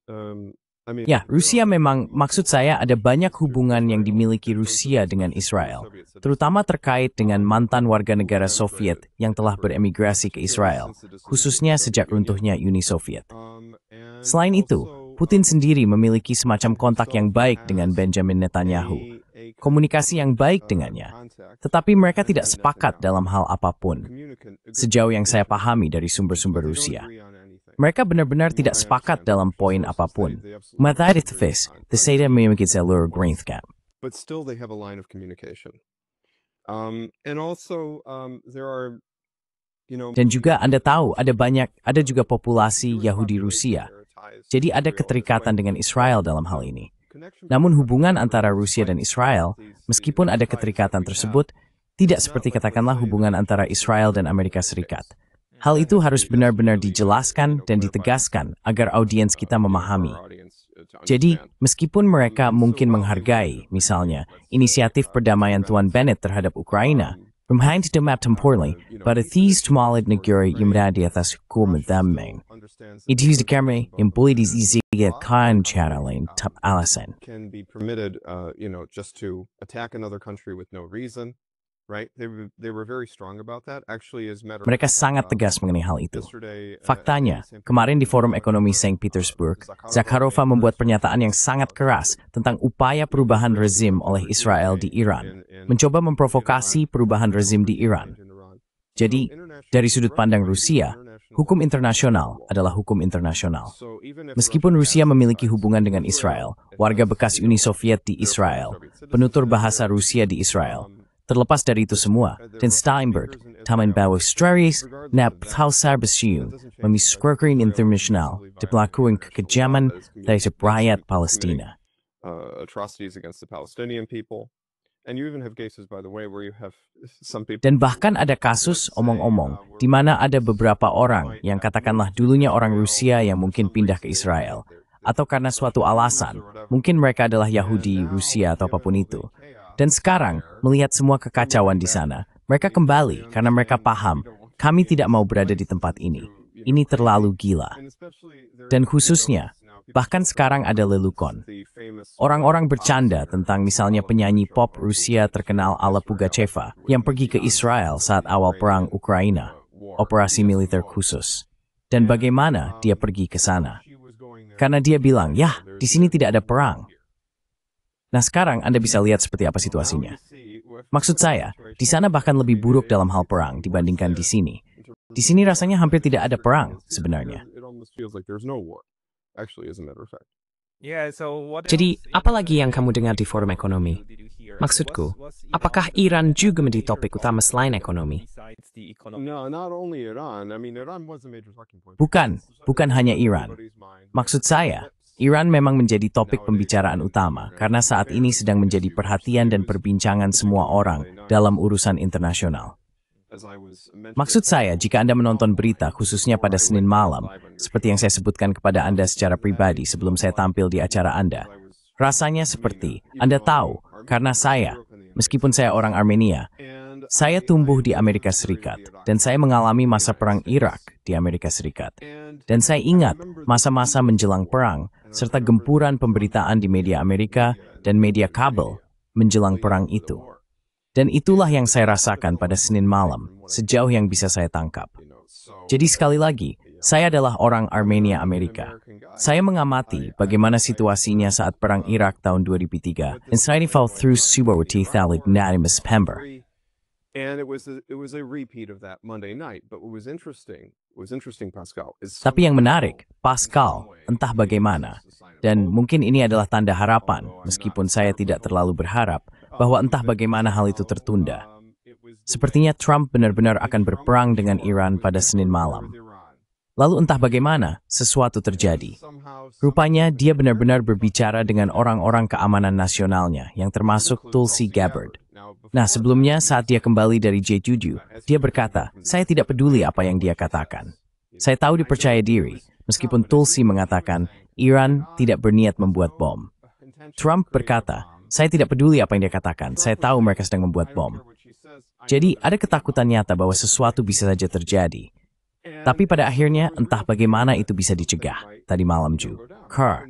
ya, Rusia memang, maksud saya ada banyak hubungan yang dimiliki Rusia dengan Israel, terutama terkait dengan mantan warga negara Soviet yang telah beremigrasi ke Israel, khususnya sejak runtuhnya Uni Soviet. Selain itu, Putin sendiri memiliki semacam kontak yang baik dengan Benjamin Netanyahu, komunikasi yang baik dengannya, tetapi mereka tidak sepakat dalam hal apapun, sejauh yang saya pahami dari sumber-sumber Rusia. Mereka benar-benar tidak sepakat dalam poin apapun. Matahari tefis, the memiliki jalur green cap. But still they have a line of communication. And also there are, Dan juga Anda tahu ada juga populasi Yahudi Rusia. Jadi ada keterikatan dengan Israel dalam hal ini. Namun hubungan antara Rusia dan Israel, meskipun ada keterikatan tersebut, tidak seperti katakanlah hubungan antara Israel dan Amerika Serikat. Hal itu harus benar-benar dijelaskan dan ditegaskan agar audiens kita memahami. Jadi, meskipun mereka mungkin menghargai, misalnya, inisiatif perdamaian Tuan Bennett terhadap Ukraina, Rumhain tidak temporally, pada these tumalid negara yang berada di atas hukum damai. Itu kami yang boleh diizinkan cara lain tap alasan. can be permitted, just to attack another country with no reason. Right? They were very strong about that. Actually, as matter of Mereka fact, sangat tegas mengenai hal itu. yesterday, Faktanya, kemarin di Forum Ekonomi Saint Petersburg, Zakharova membuat pernyataan yang sangat keras tentang upaya perubahan rezim oleh Israel di Iran, mencoba memprovokasi perubahan rezim di Iran. Jadi, dari sudut pandang Rusia, hukum internasional adalah hukum internasional. Meskipun Rusia memiliki hubungan dengan Israel, warga bekas Uni Soviet di Israel, penutur bahasa Rusia di Israel, terlepas dari itu semua, dan Steinberg, taman bawah strategis, na palsar besyun, memiskrokrin internasional, dipelakukan kekejaman dari rakyat Palestina. atrocities against the Palestinian people. And you even have cases, by the way, where you have some people. Dan bahkan ada kasus, omong-omong, di mana ada beberapa orang yang katakanlah dulunya orang Rusia yang mungkin pindah ke Israel, atau karena suatu alasan, mungkin mereka adalah Yahudi, Rusia, atau apapun itu. Dan sekarang, melihat semua kekacauan di sana, mereka kembali karena mereka paham, kami tidak mau berada di tempat ini. Ini terlalu gila. Dan khususnya, bahkan sekarang ada lelukon. Orang-orang bercanda tentang misalnya penyanyi pop Rusia terkenal Alla Pugacheva yang pergi ke Israel saat awal perang Ukraina, operasi militer khusus. Dan bagaimana dia pergi ke sana? Karena dia bilang, ya, di sini tidak ada perang. Nah sekarang Anda bisa lihat seperti apa situasinya. Maksud saya, di sana bahkan lebih buruk dalam hal perang dibandingkan di sini. Di sini rasanya hampir tidak ada perang sebenarnya. Jadi, apa lagi yang kamu dengar di forum ekonomi? Maksudku, apakah Iran juga menjadi topik utama selain ekonomi? Bukan hanya Iran. Maksud saya, Iran memang menjadi topik pembicaraan utama karena saat ini sedang menjadi perhatian dan perbincangan semua orang dalam urusan internasional. Maksud saya, jika Anda menonton berita khususnya pada Senin malam, seperti yang saya sebutkan kepada Anda secara pribadi sebelum saya tampil di acara Anda, rasanya seperti Anda tahu, karena saya, meskipun saya orang Armenia, saya tumbuh di Amerika Serikat, dan saya mengalami masa perang Irak di Amerika Serikat. Dan saya ingat masa-masa menjelang perang, serta gempuran pemberitaan di media Amerika dan media kabel menjelang perang itu. Dan itulah yang saya rasakan pada Senin malam, sejauh yang bisa saya tangkap. Jadi sekali lagi, saya adalah orang Armenia Amerika. Saya mengamati bagaimana situasinya saat Perang Irak tahun 2003, dan saya fall through sebuah tithalik nadim September. Tapi yang menarik, Pascal, entah bagaimana, dan mungkin ini adalah tanda harapan, meskipun saya tidak terlalu berharap, bahwa entah bagaimana hal itu tertunda. Sepertinya Trump benar-benar akan berperang dengan Iran pada Senin malam. Lalu entah bagaimana, sesuatu terjadi. Rupanya dia benar-benar berbicara dengan orang-orang keamanan nasionalnya, yang termasuk Tulsi Gabbard. Nah, sebelumnya saat dia kembali dari Jeju, dia berkata, saya tidak peduli apa yang dia katakan. Saya tahu dipercaya diri, meskipun Tulsi mengatakan, Iran tidak berniat membuat bom. Trump berkata, saya tidak peduli apa yang dia katakan, saya tahu mereka sedang membuat bom. Jadi, ada ketakutan nyata bahwa sesuatu bisa saja terjadi. Tapi pada akhirnya, entah bagaimana itu bisa dicegah. Tadi malam, Ju. Kerr.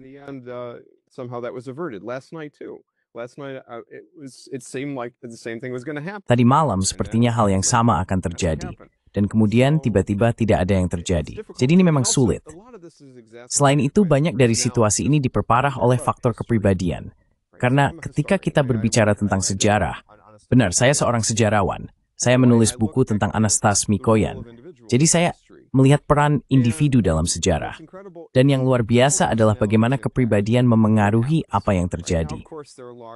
Tadi malam, sepertinya hal yang sama akan terjadi. Dan kemudian tiba-tiba tidak ada yang terjadi. Jadi ini memang sulit. Selain itu, banyak dari situasi ini diperparah oleh faktor kepribadian. Karena ketika kita berbicara tentang sejarah, benar, saya seorang sejarawan. Saya menulis buku tentang Anastas Mikoyan. Jadi saya melihat peran individu dalam sejarah. Dan yang luar biasa adalah bagaimana kepribadian memengaruhi apa yang terjadi.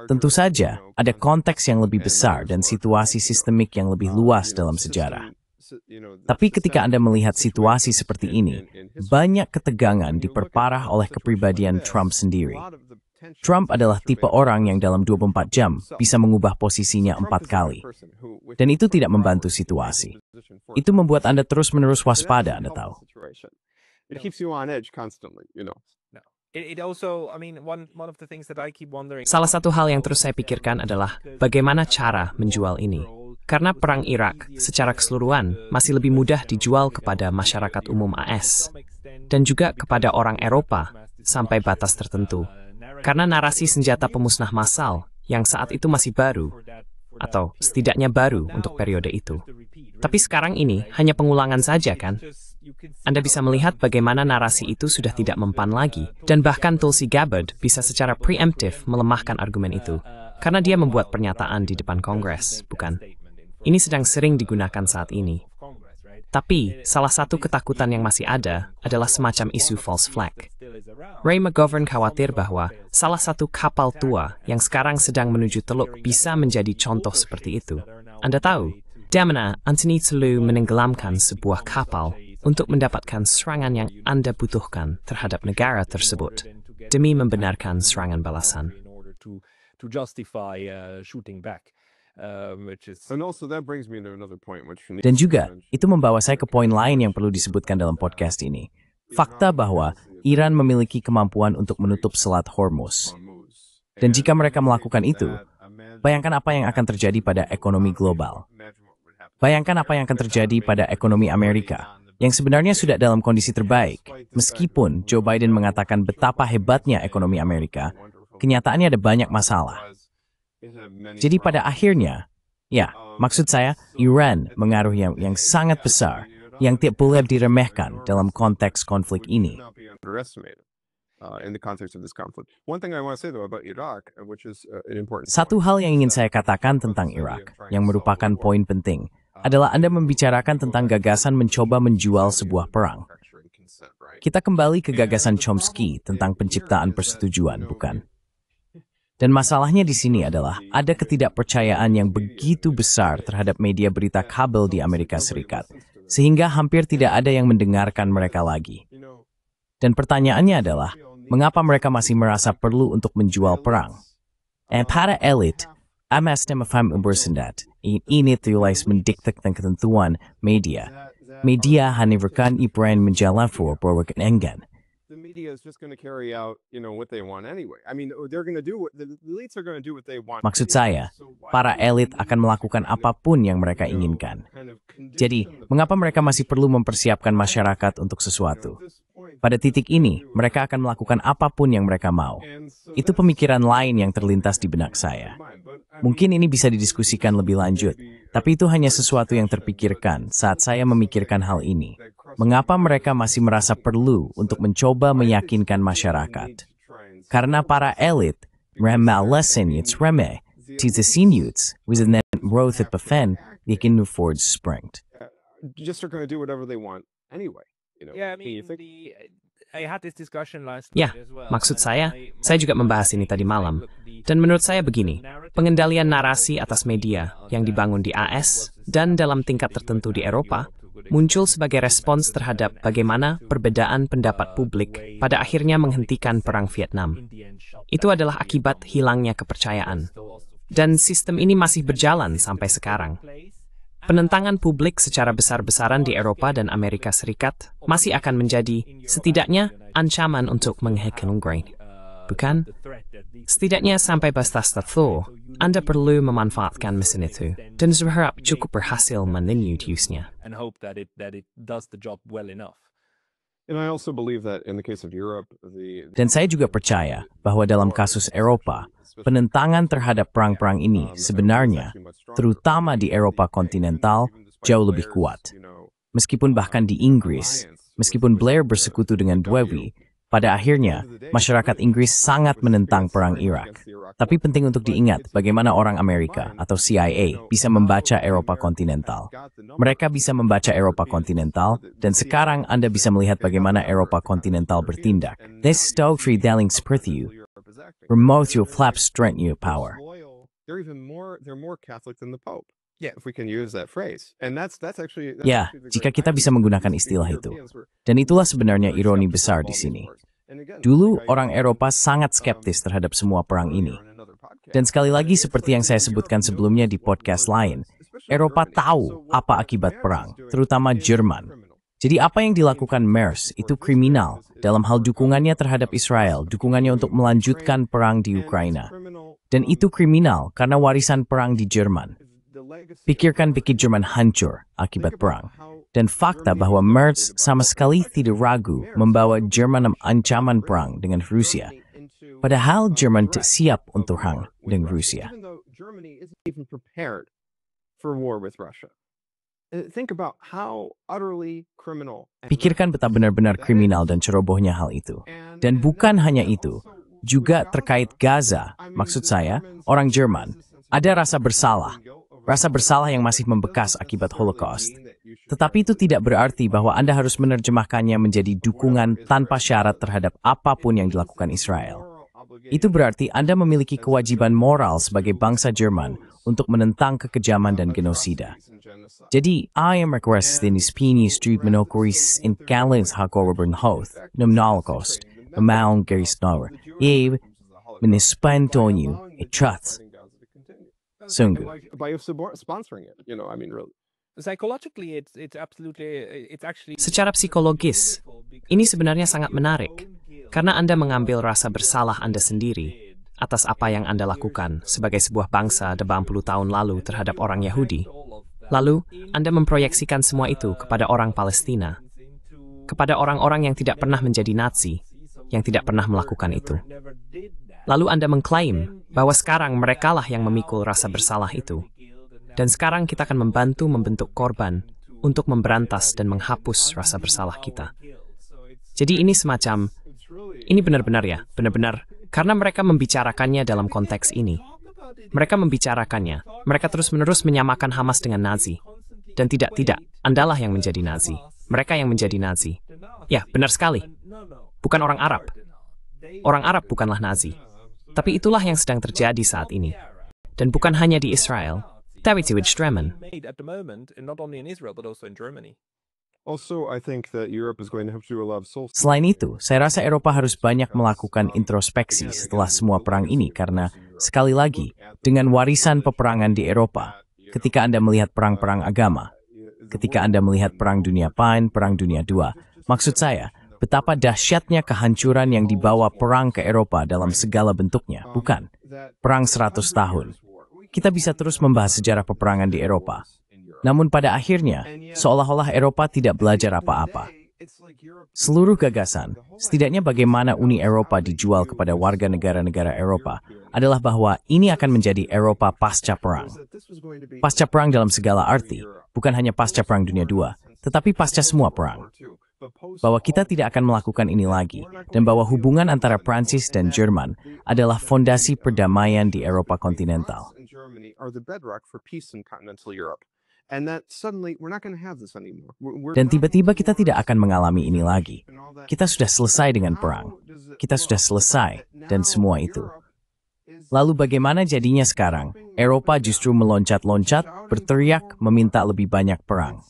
Tentu saja, ada konteks yang lebih besar dan situasi sistemik yang lebih luas dalam sejarah. Tapi ketika Anda melihat situasi seperti ini, banyak ketegangan diperparah oleh kepribadian Trump sendiri. Trump adalah tipe orang yang dalam 24 jam bisa mengubah posisinya 4 kali. Dan itu tidak membantu situasi. Itu membuat Anda terus-menerus waspada, Anda tahu. Salah satu hal yang terus saya pikirkan adalah bagaimana cara menjual ini. Karena perang Irak secara keseluruhan masih lebih mudah dijual kepada masyarakat umum AS dan juga kepada orang Eropa sampai batas tertentu. Karena narasi senjata pemusnah massal yang saat itu masih baru, atau setidaknya baru untuk periode itu. Tapi sekarang ini hanya pengulangan saja kan? Anda bisa melihat bagaimana narasi itu sudah tidak mempan lagi, dan bahkan Tulsi Gabbard bisa secara preemptif melemahkan argumen itu, karena dia membuat pernyataan di depan Kongres, bukan? Ini sedang sering digunakan saat ini. Tapi, salah satu ketakutan yang masih ada adalah semacam isu false flag. Ray McGovern khawatir bahwa salah satu kapal tua yang sekarang sedang menuju Teluk bisa menjadi contoh seperti itu. Anda tahu, di mana Anthony Telu menenggelamkan sebuah kapal untuk mendapatkan serangan yang Anda butuhkan terhadap negara tersebut, demi membenarkan serangan balasan. Dan juga, itu membawa saya ke poin lain yang perlu disebutkan dalam podcast ini. Fakta bahwa Iran memiliki kemampuan untuk menutup Selat Hormuz. Dan jika mereka melakukan itu, bayangkan apa yang akan terjadi pada ekonomi global. Bayangkan apa yang akan terjadi pada ekonomi Amerika, yang sebenarnya sudah dalam kondisi terbaik. Meskipun Joe Biden mengatakan betapa hebatnya ekonomi Amerika, kenyataannya ada banyak masalah. Jadi pada akhirnya, ya, maksud saya, Iran mengaruh yang sangat besar, yang tidak boleh diremehkan dalam konteks konflik ini. Satu hal yang ingin saya katakan tentang Irak, yang merupakan poin penting, adalah Anda membicarakan tentang gagasan mencoba menjual sebuah perang. Kita kembali ke gagasan Chomsky tentang penciptaan persetujuan, bukan? Dan masalahnya di sini adalah ada ketidakpercayaan yang begitu besar terhadap media berita kabel di Amerika Serikat, sehingga hampir tidak ada yang mendengarkan mereka lagi. Dan pertanyaannya adalah, mengapa mereka masih merasa perlu untuk menjual perang? Para elit, MSM bersendat, ini tulis mendiktekan ketentuan media. Media hanya berkan peran menjalan perwakilan enggan. The media is just going to carry out, what they want anyway. I mean, they're going to do what the elites are going to do what they want. Maksud saya, para elit akan melakukan apapun yang mereka inginkan. Jadi, mengapa mereka masih perlu mempersiapkan masyarakat untuk sesuatu? Pada titik ini, mereka akan melakukan apapun yang mereka mau. Itu pemikiran lain yang terlintas di benak saya. Mungkin ini bisa didiskusikan lebih lanjut, tapi itu hanya sesuatu yang terpikirkan saat saya memikirkan hal ini. Mengapa mereka masih merasa perlu untuk mencoba meyakinkan masyarakat? Karena para elit, remalesenets remeh, tizasinutes, wizenet rothit befen, yakin Ford springt. Just are going to do whatever they want anyway. Yeah, I mean, I had this discussion last Ya, night as well. maksud saya juga membahas ini tadi malam. Dan menurut saya begini, pengendalian narasi atas media yang dibangun di AS dan dalam tingkat tertentu di Eropa muncul sebagai respons terhadap bagaimana perbedaan pendapat publik pada akhirnya menghentikan Perang Vietnam. Itu adalah akibat hilangnya kepercayaan. Dan sistem ini masih berjalan sampai sekarang. Penentangan publik secara besar-besaran di Eropa dan Amerika Serikat masih akan menjadi setidaknya ancaman untuk menghekelunggrain. Bukan? Setidaknya sampai batas tertentu, Anda perlu memanfaatkan mesin itu dan berharap cukup berhasil meninjaunya. And hope that it does the job well enough. And I also believe that in the case of Europe, Dan saya juga percaya bahwa dalam kasus Eropa, penentangan terhadap perang-perang ini sebenarnya, terutama di Eropa kontinental, jauh lebih kuat. Meskipun bahkan di Inggris, meskipun Blair bersekutu dengan Dwewi, pada akhirnya masyarakat Inggris sangat menentang perang Irak. Tapi penting untuk diingat bagaimana orang Amerika atau CIA bisa membaca Eropa kontinental. Mereka bisa membaca Eropa kontinental, dan sekarang Anda bisa melihat bagaimana Eropa kontinental bertindak. This stove free dealing seperti remote your flap strength your power. they're more Catholic than the Pope. Yeah, if we can use that phrase. And that's actually Ya, jika kita bisa menggunakan istilah itu. Dan itulah sebenarnya ironi besar di sini. Dulu, orang Eropa sangat skeptis terhadap semua perang ini. Dan sekali lagi seperti yang saya sebutkan sebelumnya di podcast lain, Eropa tahu apa akibat perang, terutama Jerman. Jadi apa yang dilakukan MERS itu kriminal dalam hal dukungannya terhadap Israel, dukungannya untuk melanjutkan perang di Ukraina. Dan itu kriminal karena warisan perang di Jerman. Pikirkan Jerman hancur akibat perang. Dan fakta bahwa MERS sama sekali tidak ragu membawa Jerman ancaman perang dengan Rusia. Padahal Jerman tak siap untuk perang dengan Rusia. Pikirkan betapa benar-benar kriminal dan cerobohnya hal itu. Dan bukan hanya itu, juga terkait Gaza, maksud saya, orang Jerman, ada rasa bersalah yang masih membekas akibat Holocaust. Tetapi itu tidak berarti bahwa Anda harus menerjemahkannya menjadi dukungan tanpa syarat terhadap apapun yang dilakukan Israel. Itu berarti Anda memiliki kewajiban moral sebagai bangsa Jerman untuk menentang kekejaman dan genosida. Jadi, I am requesting spini street monocoris in Galens Hakorben Hoth, num Holocaust, Maung Geris Nower, Eve, Minispantonio, Truth. Sungguh. By sponsoring it, I mean, really. Psychologically, it's actually. Secara psikologis, ini sebenarnya sangat menarik, karena Anda mengambil rasa bersalah Anda sendiri atas apa yang Anda lakukan sebagai sebuah bangsa 80 tahun lalu terhadap orang Yahudi. Lalu, Anda memproyeksikan semua itu kepada orang Palestina, kepada orang-orang yang tidak pernah menjadi Nazi, yang tidak pernah melakukan itu. Lalu Anda mengklaim bahwa sekarang merekalah yang memikul rasa bersalah itu. Dan sekarang kita akan membantu membentuk korban untuk memberantas dan menghapus rasa bersalah kita. Jadi ini semacam, ini benar-benar karena mereka membicarakannya dalam konteks ini. Mereka membicarakannya, mereka terus-menerus menyamakan Hamas dengan Nazi. Dan tidak, Andalah yang menjadi Nazi. Mereka yang menjadi Nazi. Ya, benar sekali. Bukan orang Arab. Orang Arab bukanlah Nazi. Tapi itulah yang sedang terjadi saat ini. Dan bukan hanya di Israel, tapi di Extremen. Selain itu, saya rasa Eropa harus banyak melakukan introspeksi setelah semua perang ini karena, sekali lagi, dengan warisan peperangan di Eropa, ketika Anda melihat perang-perang agama, ketika Anda melihat Perang Dunia I, Perang Dunia II, maksud saya, betapa dahsyatnya kehancuran yang dibawa perang ke Eropa dalam segala bentuknya, bukan? Perang 100 tahun. Kita bisa terus membahas sejarah peperangan di Eropa. Namun pada akhirnya, seolah-olah Eropa tidak belajar apa-apa. Seluruh gagasan, setidaknya bagaimana Uni Eropa dijual kepada warga negara-negara Eropa, adalah bahwa ini akan menjadi Eropa pasca perang. Pasca perang dalam segala arti, bukan hanya pasca Perang Dunia II, tetapi pasca semua perang. Bahwa kita tidak akan melakukan ini lagi, dan bahwa hubungan antara Prancis dan Jerman adalah fondasi perdamaian di Eropa kontinental. Dan tiba-tiba kita tidak akan mengalami ini lagi. Kita sudah selesai dengan perang. Kita sudah selesai, dan semua itu. Lalu bagaimana jadinya sekarang? Eropa justru meloncat-loncat, berteriak, meminta lebih banyak perang.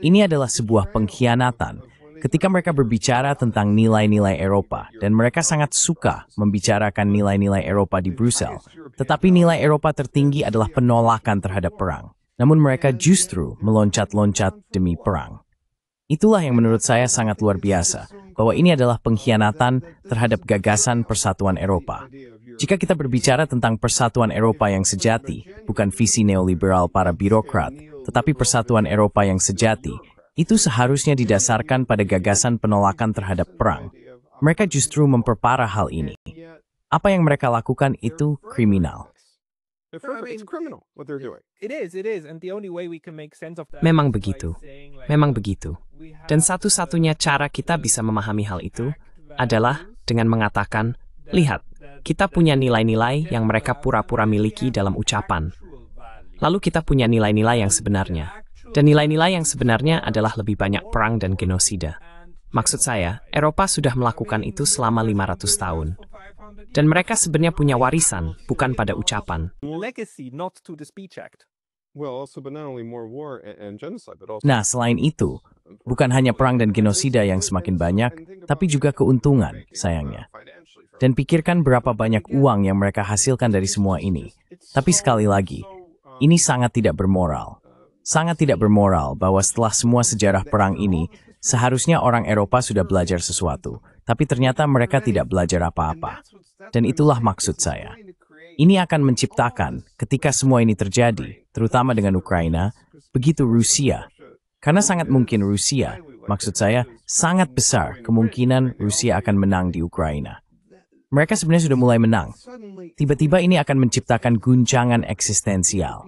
Ini adalah sebuah pengkhianatan ketika mereka berbicara tentang nilai-nilai Eropa, dan mereka sangat suka membicarakan nilai-nilai Eropa di Brussel. Tetapi nilai Eropa tertinggi adalah penolakan terhadap perang. Namun mereka justru meloncat-loncat demi perang. Itulah yang menurut saya sangat luar biasa, bahwa ini adalah pengkhianatan terhadap gagasan persatuan Eropa. Jika kita berbicara tentang persatuan Eropa yang sejati, bukan visi neoliberal para birokrat, tetapi persatuan Eropa yang sejati, itu seharusnya didasarkan pada gagasan penolakan terhadap perang. Mereka justru memperparah hal ini. Apa yang mereka lakukan itu kriminal. Memang begitu. Memang begitu. Dan satu-satunya cara kita bisa memahami hal itu adalah dengan mengatakan, lihat, kita punya nilai-nilai yang mereka pura-pura miliki dalam ucapan. Lalu kita punya nilai-nilai yang sebenarnya. Dan nilai-nilai yang sebenarnya adalah lebih banyak perang dan genosida. Maksud saya, Eropa sudah melakukan itu selama 500 tahun. Dan mereka sebenarnya punya warisan, bukan pada ucapan. Nah, selain itu, bukan hanya perang dan genosida yang semakin banyak, tapi juga keuntungan, sayangnya. Dan pikirkan berapa banyak uang yang mereka hasilkan dari semua ini. Tapi sekali lagi, ini sangat tidak bermoral. Sangat tidak bermoral bahwa setelah semua sejarah perang ini, seharusnya orang Eropa sudah belajar sesuatu. Tapi ternyata mereka tidak belajar apa-apa. Dan itulah maksud saya. Ini akan menciptakan, ketika semua ini terjadi, terutama dengan Ukraina, begitu Rusia. Karena sangat mungkin Rusia, maksud saya, sangat besar kemungkinan Rusia akan menang di Ukraina. Mereka sebenarnya sudah mulai menang. Tiba-tiba ini akan menciptakan guncangan eksistensial.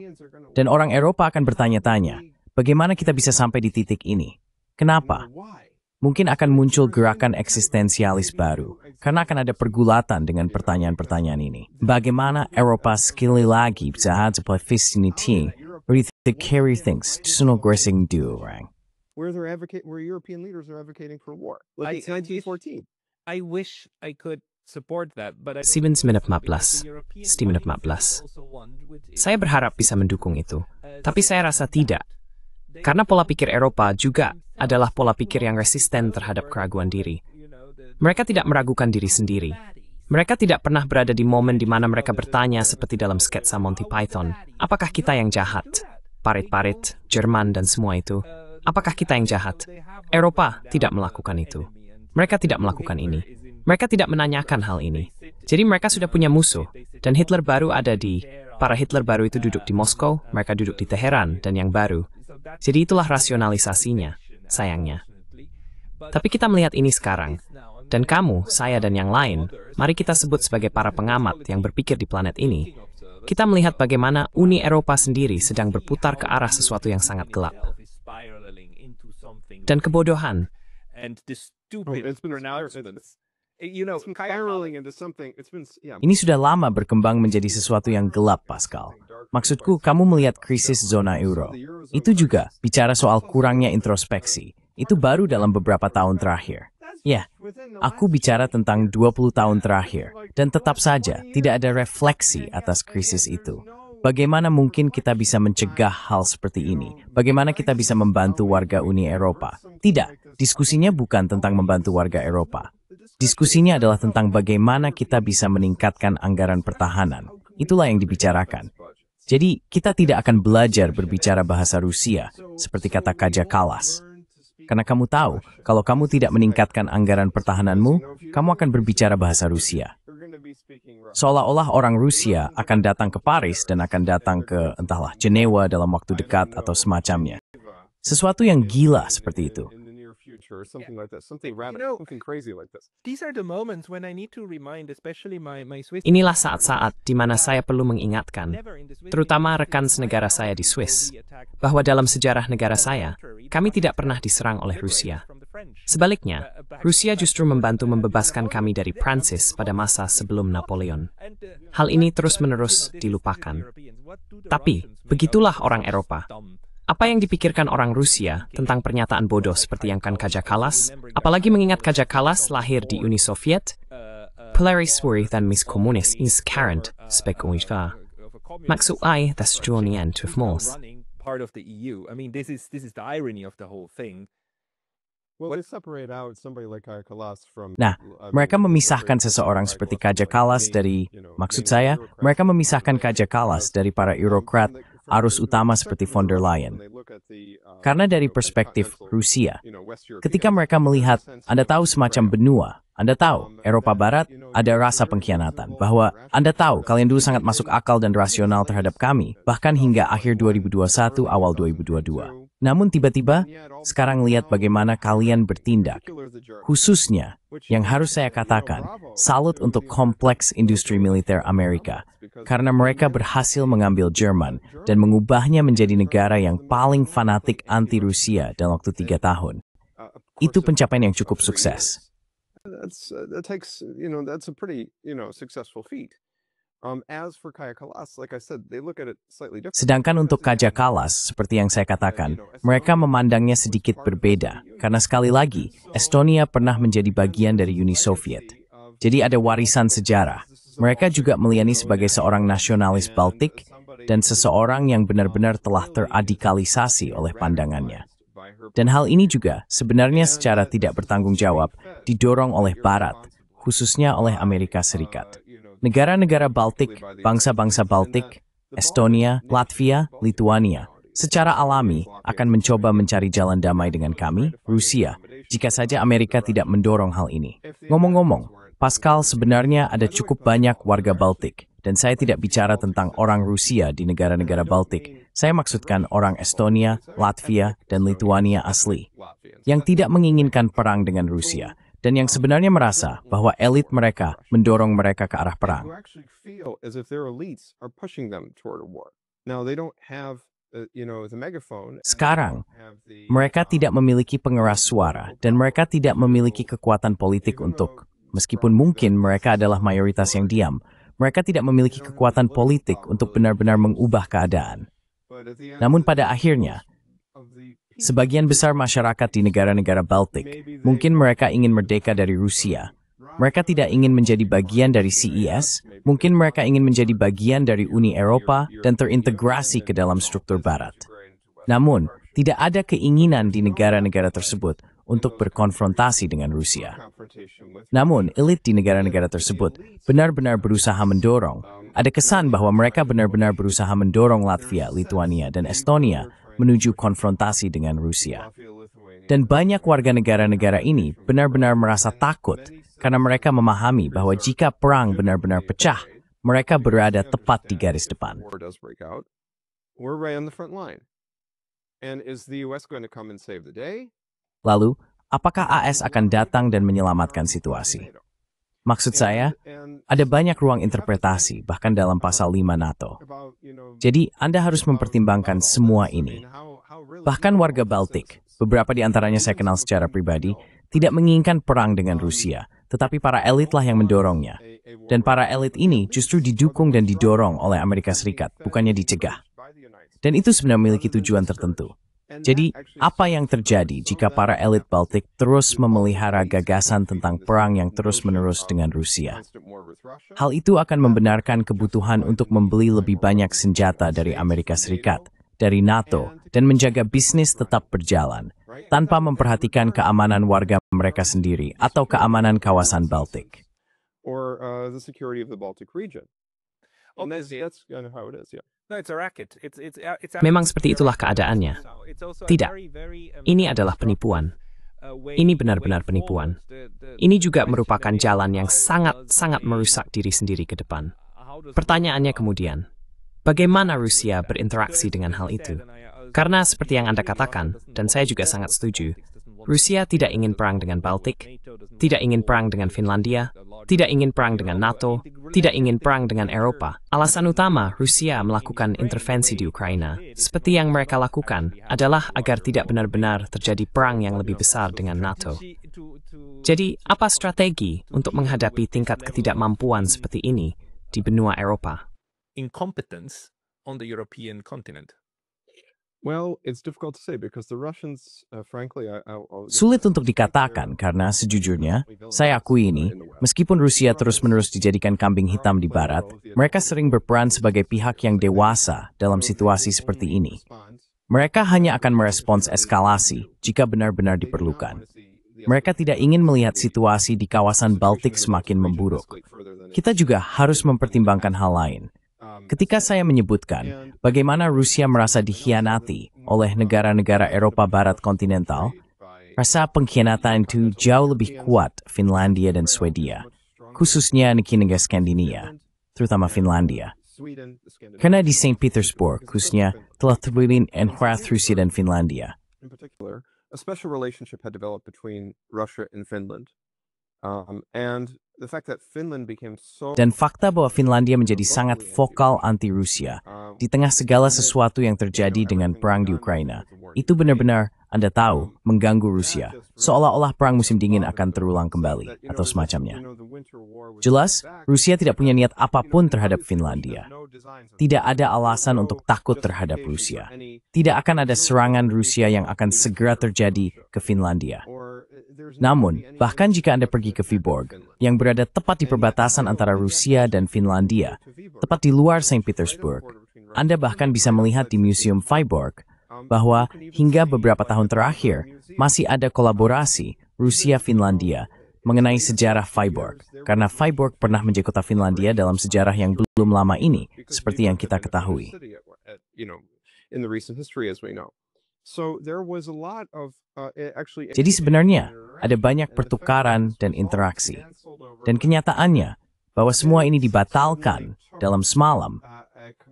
Dan orang Eropa akan bertanya-tanya, bagaimana kita bisa sampai di titik ini? Kenapa? Mungkin akan muncul gerakan eksistensialis baru, karena akan ada pergulatan dengan pertanyaan-pertanyaan ini. Bagaimana Eropa sekali lagi bisa seperti vicinity, where the carry things, aggressing do orang. Where European leaders are advocating for war. Like 1914. I wish I could support that, but Steven 1914. Saya berharap bisa mendukung itu, tapi saya rasa tidak. Karena pola pikir Eropa juga adalah pola pikir yang resisten terhadap keraguan diri. Mereka tidak meragukan diri sendiri. Mereka tidak pernah berada di momen di mana mereka bertanya seperti dalam sketsa Monty Python, apakah kita yang jahat? Parit-parit, Jerman, dan semua itu. Apakah kita yang jahat? Eropa tidak melakukan itu. Mereka tidak melakukan ini. Mereka tidak menanyakan hal ini. Jadi mereka sudah punya musuh. Dan Hitler baru ada di... Para Hitler baru itu duduk di Moskow, mereka duduk di Teheran, dan yang baru. Jadi itulah rasionalisasinya, sayangnya. Tapi kita melihat ini sekarang. Dan kamu, saya, dan yang lain, mari kita sebut sebagai para pengamat yang berpikir di planet ini. Kita melihat bagaimana Uni Eropa sendiri sedang berputar ke arah sesuatu yang sangat gelap. Dan kebodohan. Ini sudah lama berkembang menjadi sesuatu yang gelap, Pascal. Maksudku, kamu melihat krisis zona euro. Itu juga bicara soal kurangnya introspeksi. Itu baru dalam beberapa tahun terakhir. Ya, aku bicara tentang 20 tahun terakhir. Dan tetap saja tidak ada refleksi atas krisis itu. Bagaimana mungkin kita bisa mencegah hal seperti ini? Bagaimana kita bisa membantu warga Uni Eropa? Tidak, diskusinya bukan tentang membantu warga Eropa. Diskusinya adalah tentang bagaimana kita bisa meningkatkan anggaran pertahanan. Itulah yang dibicarakan. Jadi, kita tidak akan belajar berbicara bahasa Rusia, seperti kata Kaja Kallas. Karena kamu tahu, kalau kamu tidak meningkatkan anggaran pertahananmu, kamu akan berbicara bahasa Rusia. Seolah-olah orang Rusia akan datang ke Paris dan akan datang ke, entahlah, Jenewa dalam waktu dekat atau semacamnya. Sesuatu yang gila seperti itu. Inilah saat-saat di mana saya perlu mengingatkan, terutama rekan senegara saya di Swiss, bahwa dalam sejarah negara saya, kami tidak pernah diserang oleh Rusia. Sebaliknya, Rusia justru membantu membebaskan kami dari Prancis pada masa sebelum Napoleon. Hal ini terus-menerus dilupakan. Tapi, begitulah orang Eropa. Apa yang dipikirkan orang Rusia tentang pernyataan bodoh seperti yang kan Kaja Kallas, apalagi mengingat Kaja Kallas lahir di Uni Soviet, Polariswari dan Miss Komunis is current, spek ungefär. Maksud I, that's Jonian to Mors. Nah, mereka memisahkan seseorang seperti Kaja Kallas dari, maksud saya, mereka memisahkan Kaja Kallas dari para eurokrat arus utama seperti von der Leyen. Karena dari perspektif Rusia, ketika mereka melihat, Anda tahu semacam benua, Anda tahu, Eropa Barat, ada rasa pengkhianatan, bahwa Anda tahu kalian dulu sangat masuk akal dan rasional terhadap kami, bahkan hingga akhir 2021, awal 2022. Namun tiba-tiba, sekarang lihat bagaimana kalian bertindak. Khususnya, yang harus saya katakan, salut untuk kompleks industri militer Amerika, karena mereka berhasil mengambil Jerman dan mengubahnya menjadi negara yang paling fanatik anti-Rusia dalam waktu 3 tahun. Itu pencapaian yang cukup sukses. That's a pretty, successful feat. As for Kaja Kallas, like I said, they look at it slightly different. Sedangkan untuk Kaja Kallas, seperti yang saya katakan, mereka memandangnya sedikit berbeda. Karena sekali lagi, Estonia pernah menjadi bagian dari Uni Soviet. Jadi ada warisan sejarah. Mereka juga melayani sebagai seorang nasionalis Baltik dan seseorang yang benar-benar telah teradikalisasi oleh pandangannya. Dan hal ini juga sebenarnya secara tidak bertanggung jawab didorong oleh Barat, khususnya oleh Amerika Serikat. Negara-negara Baltik, bangsa-bangsa Baltik, Estonia, Latvia, Lituania, secara alami akan mencoba mencari jalan damai dengan kami, Rusia, jika saja Amerika tidak mendorong hal ini. Ngomong-ngomong, Pascal, sebenarnya ada cukup banyak warga Baltik, dan saya tidak bicara tentang orang Rusia di negara-negara Baltik. Saya maksudkan orang Estonia, Latvia, dan Lituania asli, yang tidak menginginkan perang dengan Rusia. Dan yang sebenarnya merasa bahwa elit mereka mendorong mereka ke arah perang. Sekarang, mereka tidak memiliki pengeras suara dan mereka tidak memiliki kekuatan politik untuk, meskipun mungkin mereka adalah mayoritas yang diam, mereka tidak memiliki kekuatan politik untuk benar-benar mengubah keadaan. Namun pada akhirnya, sebagian besar masyarakat di negara-negara Baltik, mungkin mereka ingin merdeka dari Rusia. Mereka tidak ingin menjadi bagian dari CIS, mungkin mereka ingin menjadi bagian dari Uni Eropa dan terintegrasi ke dalam struktur Barat. Namun, tidak ada keinginan di negara-negara tersebut untuk berkonfrontasi dengan Rusia. Namun, elit di negara-negara tersebut benar-benar berusaha mendorong. Ada kesan bahwa mereka benar-benar berusaha mendorong Latvia, Lituania, dan Estonia menuju konfrontasi dengan Rusia. Dan banyak warga negara-negara ini benar-benar merasa takut karena mereka memahami bahwa jika perang benar-benar pecah, mereka berada tepat di garis depan. Lalu, apakah AS akan datang dan menyelamatkan situasi? Maksud saya, ada banyak ruang interpretasi, bahkan dalam pasal 5 NATO. Jadi, Anda harus mempertimbangkan semua ini. Bahkan warga Baltik, beberapa di antaranya saya kenal secara pribadi, tidak menginginkan perang dengan Rusia. tetapi para elitlah yang mendorongnya. Dan para elit ini justru didukung dan didorong oleh Amerika Serikat, bukannya dicegah. Dan itu sebenarnya memiliki tujuan tertentu. Jadi, apa yang terjadi jika para elit Baltik terus memelihara gagasan tentang perang yang terus-menerus dengan Rusia? Hal itu akan membenarkan kebutuhan untuk membeli lebih banyak senjata dari Amerika Serikat, dari NATO, dan menjaga bisnis tetap berjalan, tanpa memperhatikan keamanan warga mereka sendiri atau keamanan kawasan Baltik. Memang seperti itulah keadaannya. Tidak, ini adalah penipuan. Ini benar-benar penipuan. Ini juga merupakan jalan yang sangat-sangat merusak diri sendiri ke depan. Pertanyaannya kemudian, bagaimana Rusia berinteraksi dengan hal itu? Karena seperti yang Anda katakan, dan saya juga sangat setuju, Rusia tidak ingin perang dengan Baltik, tidak ingin perang dengan Finlandia, tidak ingin perang dengan NATO, tidak ingin perang dengan Eropa. Alasan utama Rusia melakukan intervensi di Ukraina, seperti yang mereka lakukan, adalah agar tidak benar-benar terjadi perang yang lebih besar dengan NATO. Jadi, apa strategi untuk menghadapi tingkat ketidakmampuan seperti ini di benua Eropa? Incompetence on the European continent. Well, it's difficult to say because the Russians, frankly, Sulit untuk dikatakan karena sejujurnya, saya akui ini, meskipun Rusia terus-menerus dijadikan kambing hitam di Barat, mereka sering berperan sebagai pihak yang dewasa dalam situasi seperti ini. Mereka hanya akan merespons eskalasi jika benar-benar diperlukan. Mereka tidak ingin melihat situasi di kawasan Baltik semakin memburuk. Kita juga harus mempertimbangkan hal lain. Ketika saya menyebutkan bagaimana Rusia merasa dikhianati oleh negara-negara Eropa Barat kontinental, rasa pengkhianatan itu jauh lebih kuat Finlandia dan Swedia, khususnya negara Skandinavia, terutama Finlandia. Karena di St. Petersburg, khususnya, telah terjalin konflik Rusia dan Finlandia. in particular, a special relationship had developed between Russia and Finland. And the fact that Finland became so Dan fakta bahwa Finlandia menjadi sangat vokal anti-Rusia di tengah segala sesuatu yang terjadi dengan perang di Ukraina, itu benar-benar, Anda tahu, mengganggu Rusia, seolah-olah perang musim dingin akan terulang kembali, atau semacamnya. Jelas, Rusia tidak punya niat apapun terhadap Finlandia. Tidak ada alasan untuk takut terhadap Rusia. Tidak akan ada serangan Rusia yang akan segera terjadi ke Finlandia. Namun, bahkan jika Anda pergi ke Vyborg, yang berada tepat di perbatasan antara Rusia dan Finlandia, tepat di luar St. Petersburg, Anda bahkan bisa melihat di Museum Vyborg bahwa hingga beberapa tahun terakhir masih ada kolaborasi Rusia-Finlandia mengenai sejarah Vyborg, karena Vyborg pernah menjadi kota Finlandia dalam sejarah yang belum lama ini, seperti yang kita ketahui. Jadi sebenarnya ada banyak pertukaran dan interaksi. Dan kenyataannya bahwa semua ini dibatalkan dalam semalam.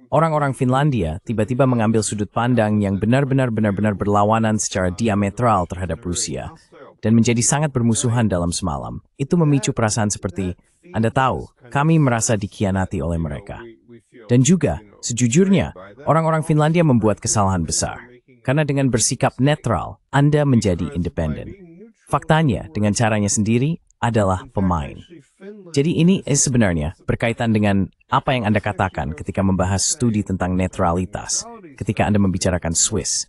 Orang-orang Finlandia tiba-tiba mengambil sudut pandang yang benar-benar berlawanan secara diametral terhadap Rusia dan menjadi sangat bermusuhan dalam semalam. Itu memicu perasaan seperti, Anda tahu, kami merasa dikhianati oleh mereka. Dan juga, sejujurnya, orang-orang Finlandia membuat kesalahan besar. Karena dengan bersikap netral, Anda menjadi independen. Faktanya, dengan caranya sendiri, adalah pemain. Jadi ini sebenarnya berkaitan dengan apa yang Anda katakan ketika membahas studi tentang netralitas, ketika Anda membicarakan Swiss.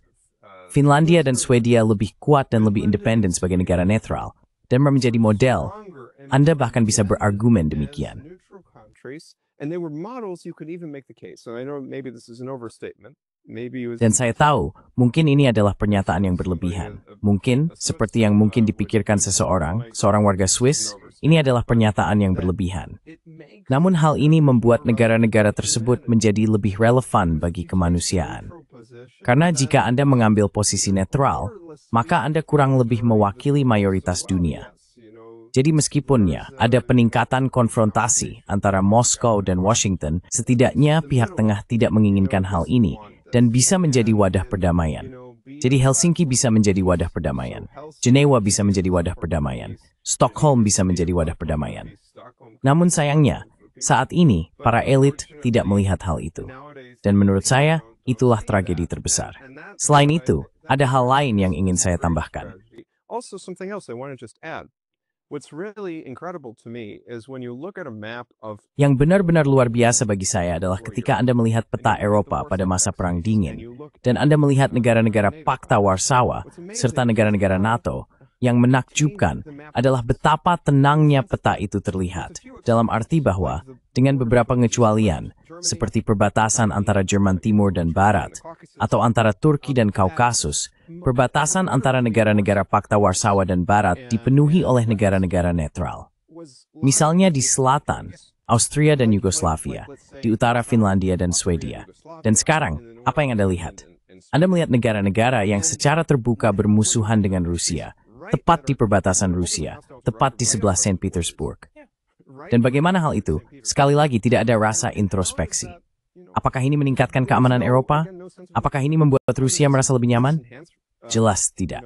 Finlandia dan Swedia lebih kuat dan lebih independen sebagai negara netral, dan menjadi model. Anda bahkan bisa berargumen demikian. Dan saya tahu, mungkin ini adalah pernyataan yang berlebihan. Mungkin, seperti yang mungkin dipikirkan seorang warga Swiss, ini adalah pernyataan yang berlebihan. Namun hal ini membuat negara-negara tersebut menjadi lebih relevan bagi kemanusiaan. Karena jika Anda mengambil posisi netral, maka Anda kurang lebih mewakili mayoritas dunia. Jadi meskipun ada peningkatan konfrontasi antara Moskow dan Washington, setidaknya pihak tengah tidak menginginkan hal ini dan bisa menjadi wadah perdamaian. Jadi Helsinki bisa menjadi wadah perdamaian, Jenewa bisa menjadi wadah perdamaian, Stockholm bisa menjadi wadah perdamaian. Namun sayangnya, saat ini para elit tidak melihat hal itu. Dan menurut saya, itulah tragedi terbesar. Selain itu, ada hal lain yang ingin saya tambahkan. What's really incredible to me is when you look at a map of Yang benar-benar luar biasa bagi saya adalah ketika Anda melihat peta Eropa pada masa Perang Dingin, dan Anda melihat negara-negara Pakta Warsawa, serta negara-negara NATO. Yang menakjubkan adalah betapa tenangnya peta itu terlihat, dalam arti bahwa, dengan beberapa pengecualian, seperti perbatasan antara Jerman Timur dan Barat, atau antara Turki dan Kaukasus, perbatasan antara negara-negara Pakta Warsawa dan Barat dipenuhi oleh negara-negara netral. Misalnya di selatan, Austria dan Yugoslavia, di utara Finlandia dan Swedia. Dan sekarang, apa yang Anda lihat? Anda melihat negara-negara yang secara terbuka bermusuhan dengan Rusia, tepat di perbatasan Rusia, tepat di sebelah Saint Petersburg. Dan bagaimana hal itu? Sekali lagi tidak ada rasa introspeksi. Apakah ini meningkatkan keamanan Eropa? Apakah ini membuat Rusia merasa lebih nyaman? Jelas tidak.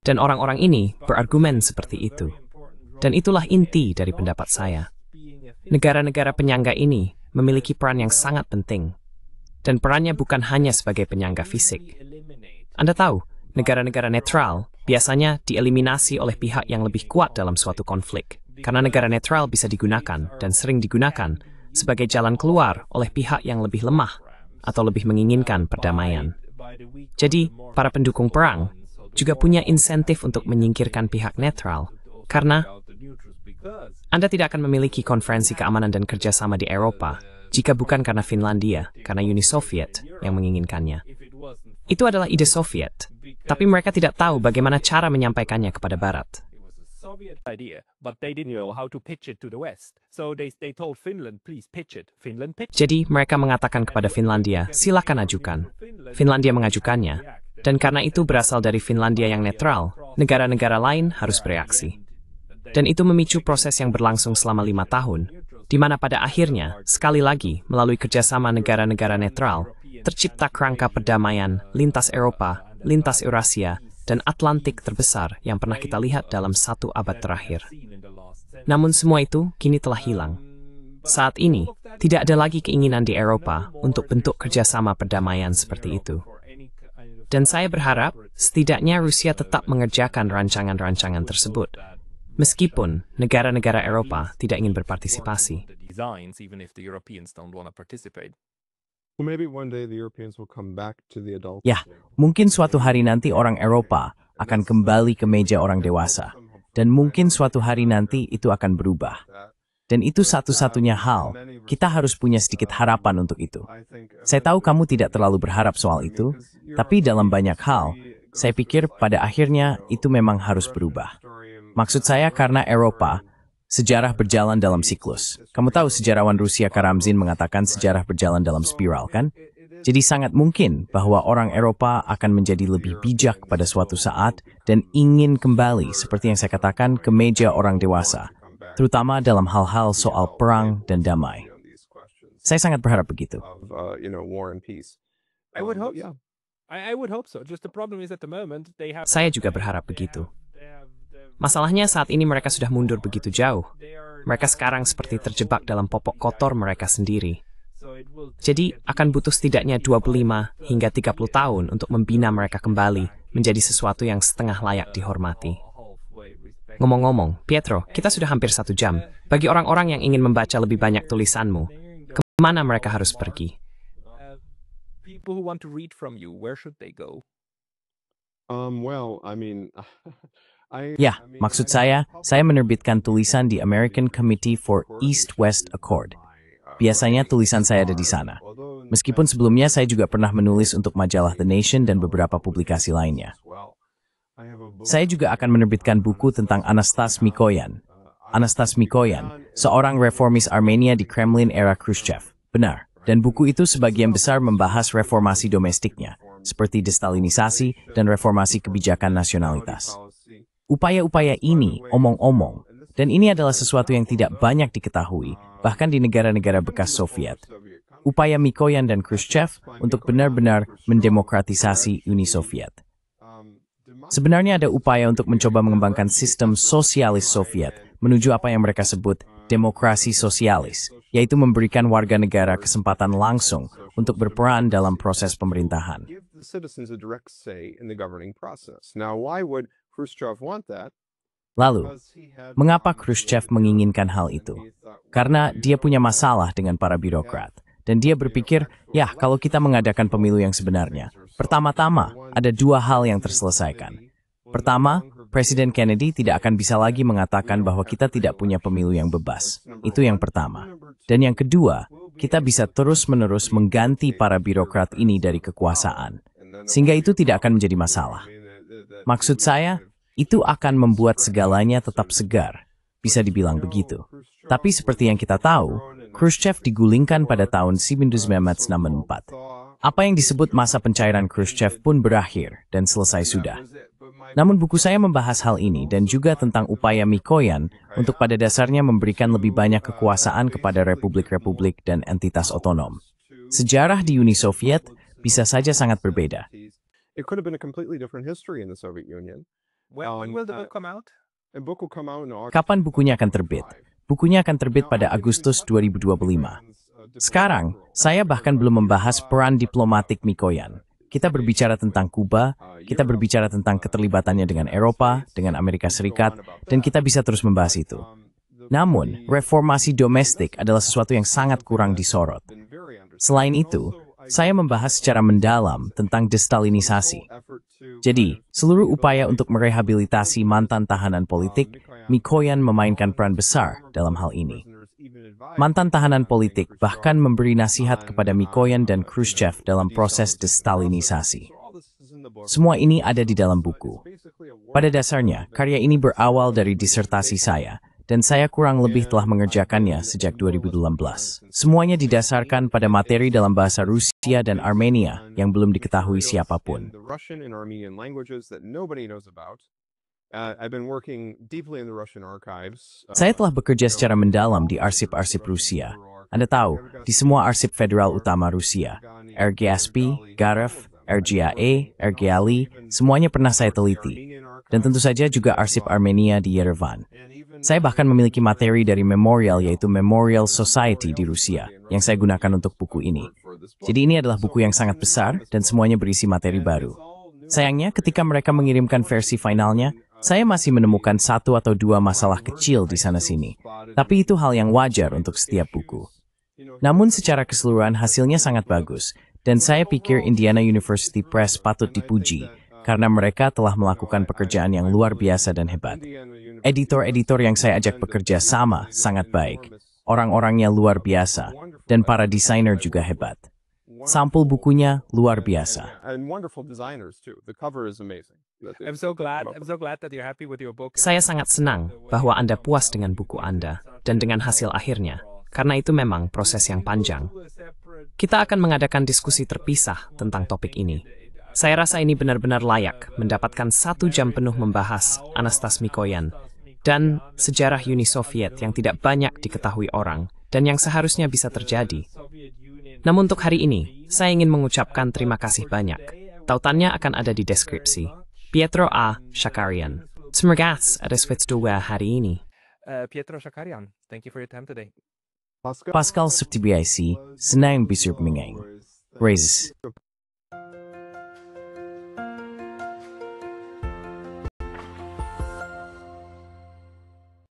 Dan orang-orang ini berargumen seperti itu. Dan itulah inti dari pendapat saya. Negara-negara penyangga ini memiliki peran yang sangat penting. Dan perannya bukan hanya sebagai penyangga fisik. Anda tahu, negara-negara netral biasanya dieliminasi oleh pihak yang lebih kuat dalam suatu konflik. Karena negara netral bisa digunakan dan sering digunakan sebagai jalan keluar oleh pihak yang lebih lemah atau lebih menginginkan perdamaian. Jadi, para pendukung perang juga punya insentif untuk menyingkirkan pihak netral, karena Anda tidak akan memiliki konferensi keamanan dan kerjasama di Eropa jika bukan karena Finlandia, karena Uni Soviet yang menginginkannya. Itu adalah ide Soviet, tapi mereka tidak tahu bagaimana cara menyampaikannya kepada Barat. Jadi mereka mengatakan kepada Finlandia, silakan ajukan. Finlandia mengajukannya, dan karena itu berasal dari Finlandia yang netral, negara-negara lain harus bereaksi. Dan itu memicu proses yang berlangsung selama 5 tahun, di mana pada akhirnya, sekali lagi, melalui kerjasama negara-negara netral, tercipta kerangka perdamaian lintas Eropa, lintas Eurasia, dan Atlantik terbesar yang pernah kita lihat dalam 1 abad terakhir. Namun semua itu kini telah hilang. Saat ini, tidak ada lagi keinginan di Eropa untuk bentuk kerjasama perdamaian seperti itu. Dan saya berharap, setidaknya Rusia tetap mengerjakan rancangan-rancangan tersebut. Meskipun negara-negara Eropa tidak ingin berpartisipasi. Ya, mungkin suatu hari nanti orang Eropa akan kembali ke meja orang dewasa. Dan mungkin suatu hari nanti itu akan berubah. Dan itu satu-satunya hal, kita harus punya sedikit harapan untuk itu. Saya tahu kamu tidak terlalu berharap soal itu, tapi dalam banyak hal, saya pikir pada akhirnya itu memang harus berubah. Maksud saya karena Eropa, sejarah berjalan dalam siklus. Kamu tahu sejarawan Rusia Karamzin mengatakan sejarah berjalan dalam spiral, kan? Jadi sangat mungkin bahwa orang Eropa akan menjadi lebih bijak pada suatu saat dan ingin kembali, seperti yang saya katakan, ke meja orang dewasa, terutama dalam hal-hal soal perang dan damai. Saya sangat berharap begitu. Saya juga berharap begitu. Masalahnya saat ini mereka sudah mundur begitu jauh. Mereka sekarang seperti terjebak dalam popok kotor mereka sendiri. Jadi akan butuh setidaknya 25 hingga 30 tahun untuk membina mereka kembali menjadi sesuatu yang setengah layak dihormati. Ngomong-ngomong, Pietro, kita sudah hampir 1 jam. Bagi orang-orang yang ingin membaca lebih banyak tulisanmu, kemana mereka harus pergi? Ya, maksud saya menerbitkan tulisan di American Committee for East-West Accord. Biasanya tulisan saya ada di sana. Meskipun sebelumnya saya juga pernah menulis untuk majalah The Nation dan beberapa publikasi lainnya. Saya juga akan menerbitkan buku tentang Anastas Mikoyan. Anastas Mikoyan, seorang reformis Armenia di Kremlin era Khrushchev. Benar, dan buku itu sebagian besar membahas reformasi domestiknya, seperti destalinisasi dan reformasi kebijakan nasionalitas. Upaya-upaya ini omong-omong, dan ini adalah sesuatu yang tidak banyak diketahui, bahkan di negara-negara bekas Soviet. Upaya Mikoyan dan Khrushchev untuk benar-benar mendemokratisasi Uni Soviet. Sebenarnya ada upaya untuk mencoba mengembangkan sistem sosialis Soviet menuju apa yang mereka sebut demokrasi sosialis, yaitu memberikan warga negara kesempatan langsung untuk berperan dalam proses pemerintahan. Give the citizens a direct say in the governing process. Now, why would Khrushchev want that? Lalu, mengapa Khrushchev menginginkan hal itu? Karena dia punya masalah dengan para birokrat. Dan dia berpikir, ya kalau kita mengadakan pemilu yang sebenarnya, pertama-tama ada dua hal yang terselesaikan. Pertama, Presiden Kennedy tidak akan bisa lagi mengatakan bahwa kita tidak punya pemilu yang bebas. Itu yang pertama. Dan yang kedua, kita bisa terus-menerus mengganti para birokrat ini dari kekuasaan. Sehingga itu tidak akan menjadi masalah. Maksud saya, itu akan membuat segalanya tetap segar. Bisa dibilang begitu. Tapi seperti yang kita tahu, Khrushchev digulingkan pada tahun 1964. Apa yang disebut masa pencairan Khrushchev pun berakhir dan selesai sudah. Namun buku saya membahas hal ini dan juga tentang upaya Mikoyan untuk pada dasarnya memberikan lebih banyak kekuasaan kepada republik-republik dan entitas otonom. Sejarah di Uni Soviet bisa saja sangat berbeda. It could have been a completely different history in the Soviet Union. When will the book come out? A book will come out in August. Kapan bukunya akan terbit? Bukunya akan terbit pada Agustus 2025. Sekarang, saya bahkan belum membahas peran diplomatik Mikoyan. Kita berbicara tentang Kuba, kita berbicara tentang keterlibatannya dengan Eropa, dengan Amerika Serikat, dan kita bisa terus membahas itu. Namun, reformasi domestik adalah sesuatu yang sangat kurang disorot. Selain itu, saya membahas secara mendalam tentang destalinisasi. Jadi, seluruh upaya untuk merehabilitasi mantan tahanan politik, Mikoyan memainkan peran besar dalam hal ini. Mantan tahanan politik bahkan memberi nasihat kepada Mikoyan dan Khrushchev dalam proses destalinisasi. Semua ini ada di dalam buku. Pada dasarnya, karya ini berawal dari disertasi saya, dan saya kurang lebih telah mengerjakannya sejak 2016. Semuanya didasarkan pada materi dalam bahasa Rusia dan Armenia yang belum diketahui siapapun. Saya telah bekerja secara mendalam di arsip-arsip Rusia. Anda tahu, di semua arsip federal utama Rusia, RGSP, Garev, RGAE, RGALI, semuanya pernah saya teliti. Dan tentu saja juga arsip Armenia di Yerevan. Saya bahkan memiliki materi dari Memorial, yaitu Memorial Society di Rusia, yang saya gunakan untuk buku ini. Jadi ini adalah buku yang sangat besar, dan semuanya berisi materi baru. Sayangnya, ketika mereka mengirimkan versi finalnya, saya masih menemukan satu atau dua masalah kecil di sana-sini. Tapi itu hal yang wajar untuk setiap buku. Namun secara keseluruhan hasilnya sangat bagus, dan saya pikir Indiana University Press patut dipuji, karena mereka telah melakukan pekerjaan yang luar biasa dan hebat. Editor-editor yang saya ajak bekerja sama sangat baik. Orang-orangnya luar biasa, dan para desainer juga hebat. Sampul bukunya luar biasa. Saya sangat senang bahwa Anda puas dengan buku Anda dan dengan hasil akhirnya, karena itu memang proses yang panjang. Kita akan mengadakan diskusi terpisah tentang topik ini. Saya rasa ini benar-benar layak mendapatkan 1 jam penuh membahas Anastas Mikoyan dan sejarah Uni Soviet yang tidak banyak diketahui orang dan yang seharusnya bisa terjadi. Namun untuk hari ini, saya ingin mengucapkan terima kasih banyak. Tautannya akan ada di deskripsi. Pietro A. Shakarian. Terima kasih atas waktu hari ini. Pietro Shakarian, thank you for your time today. Pascal Septibiaisi, senang bisa mengenai. Raises.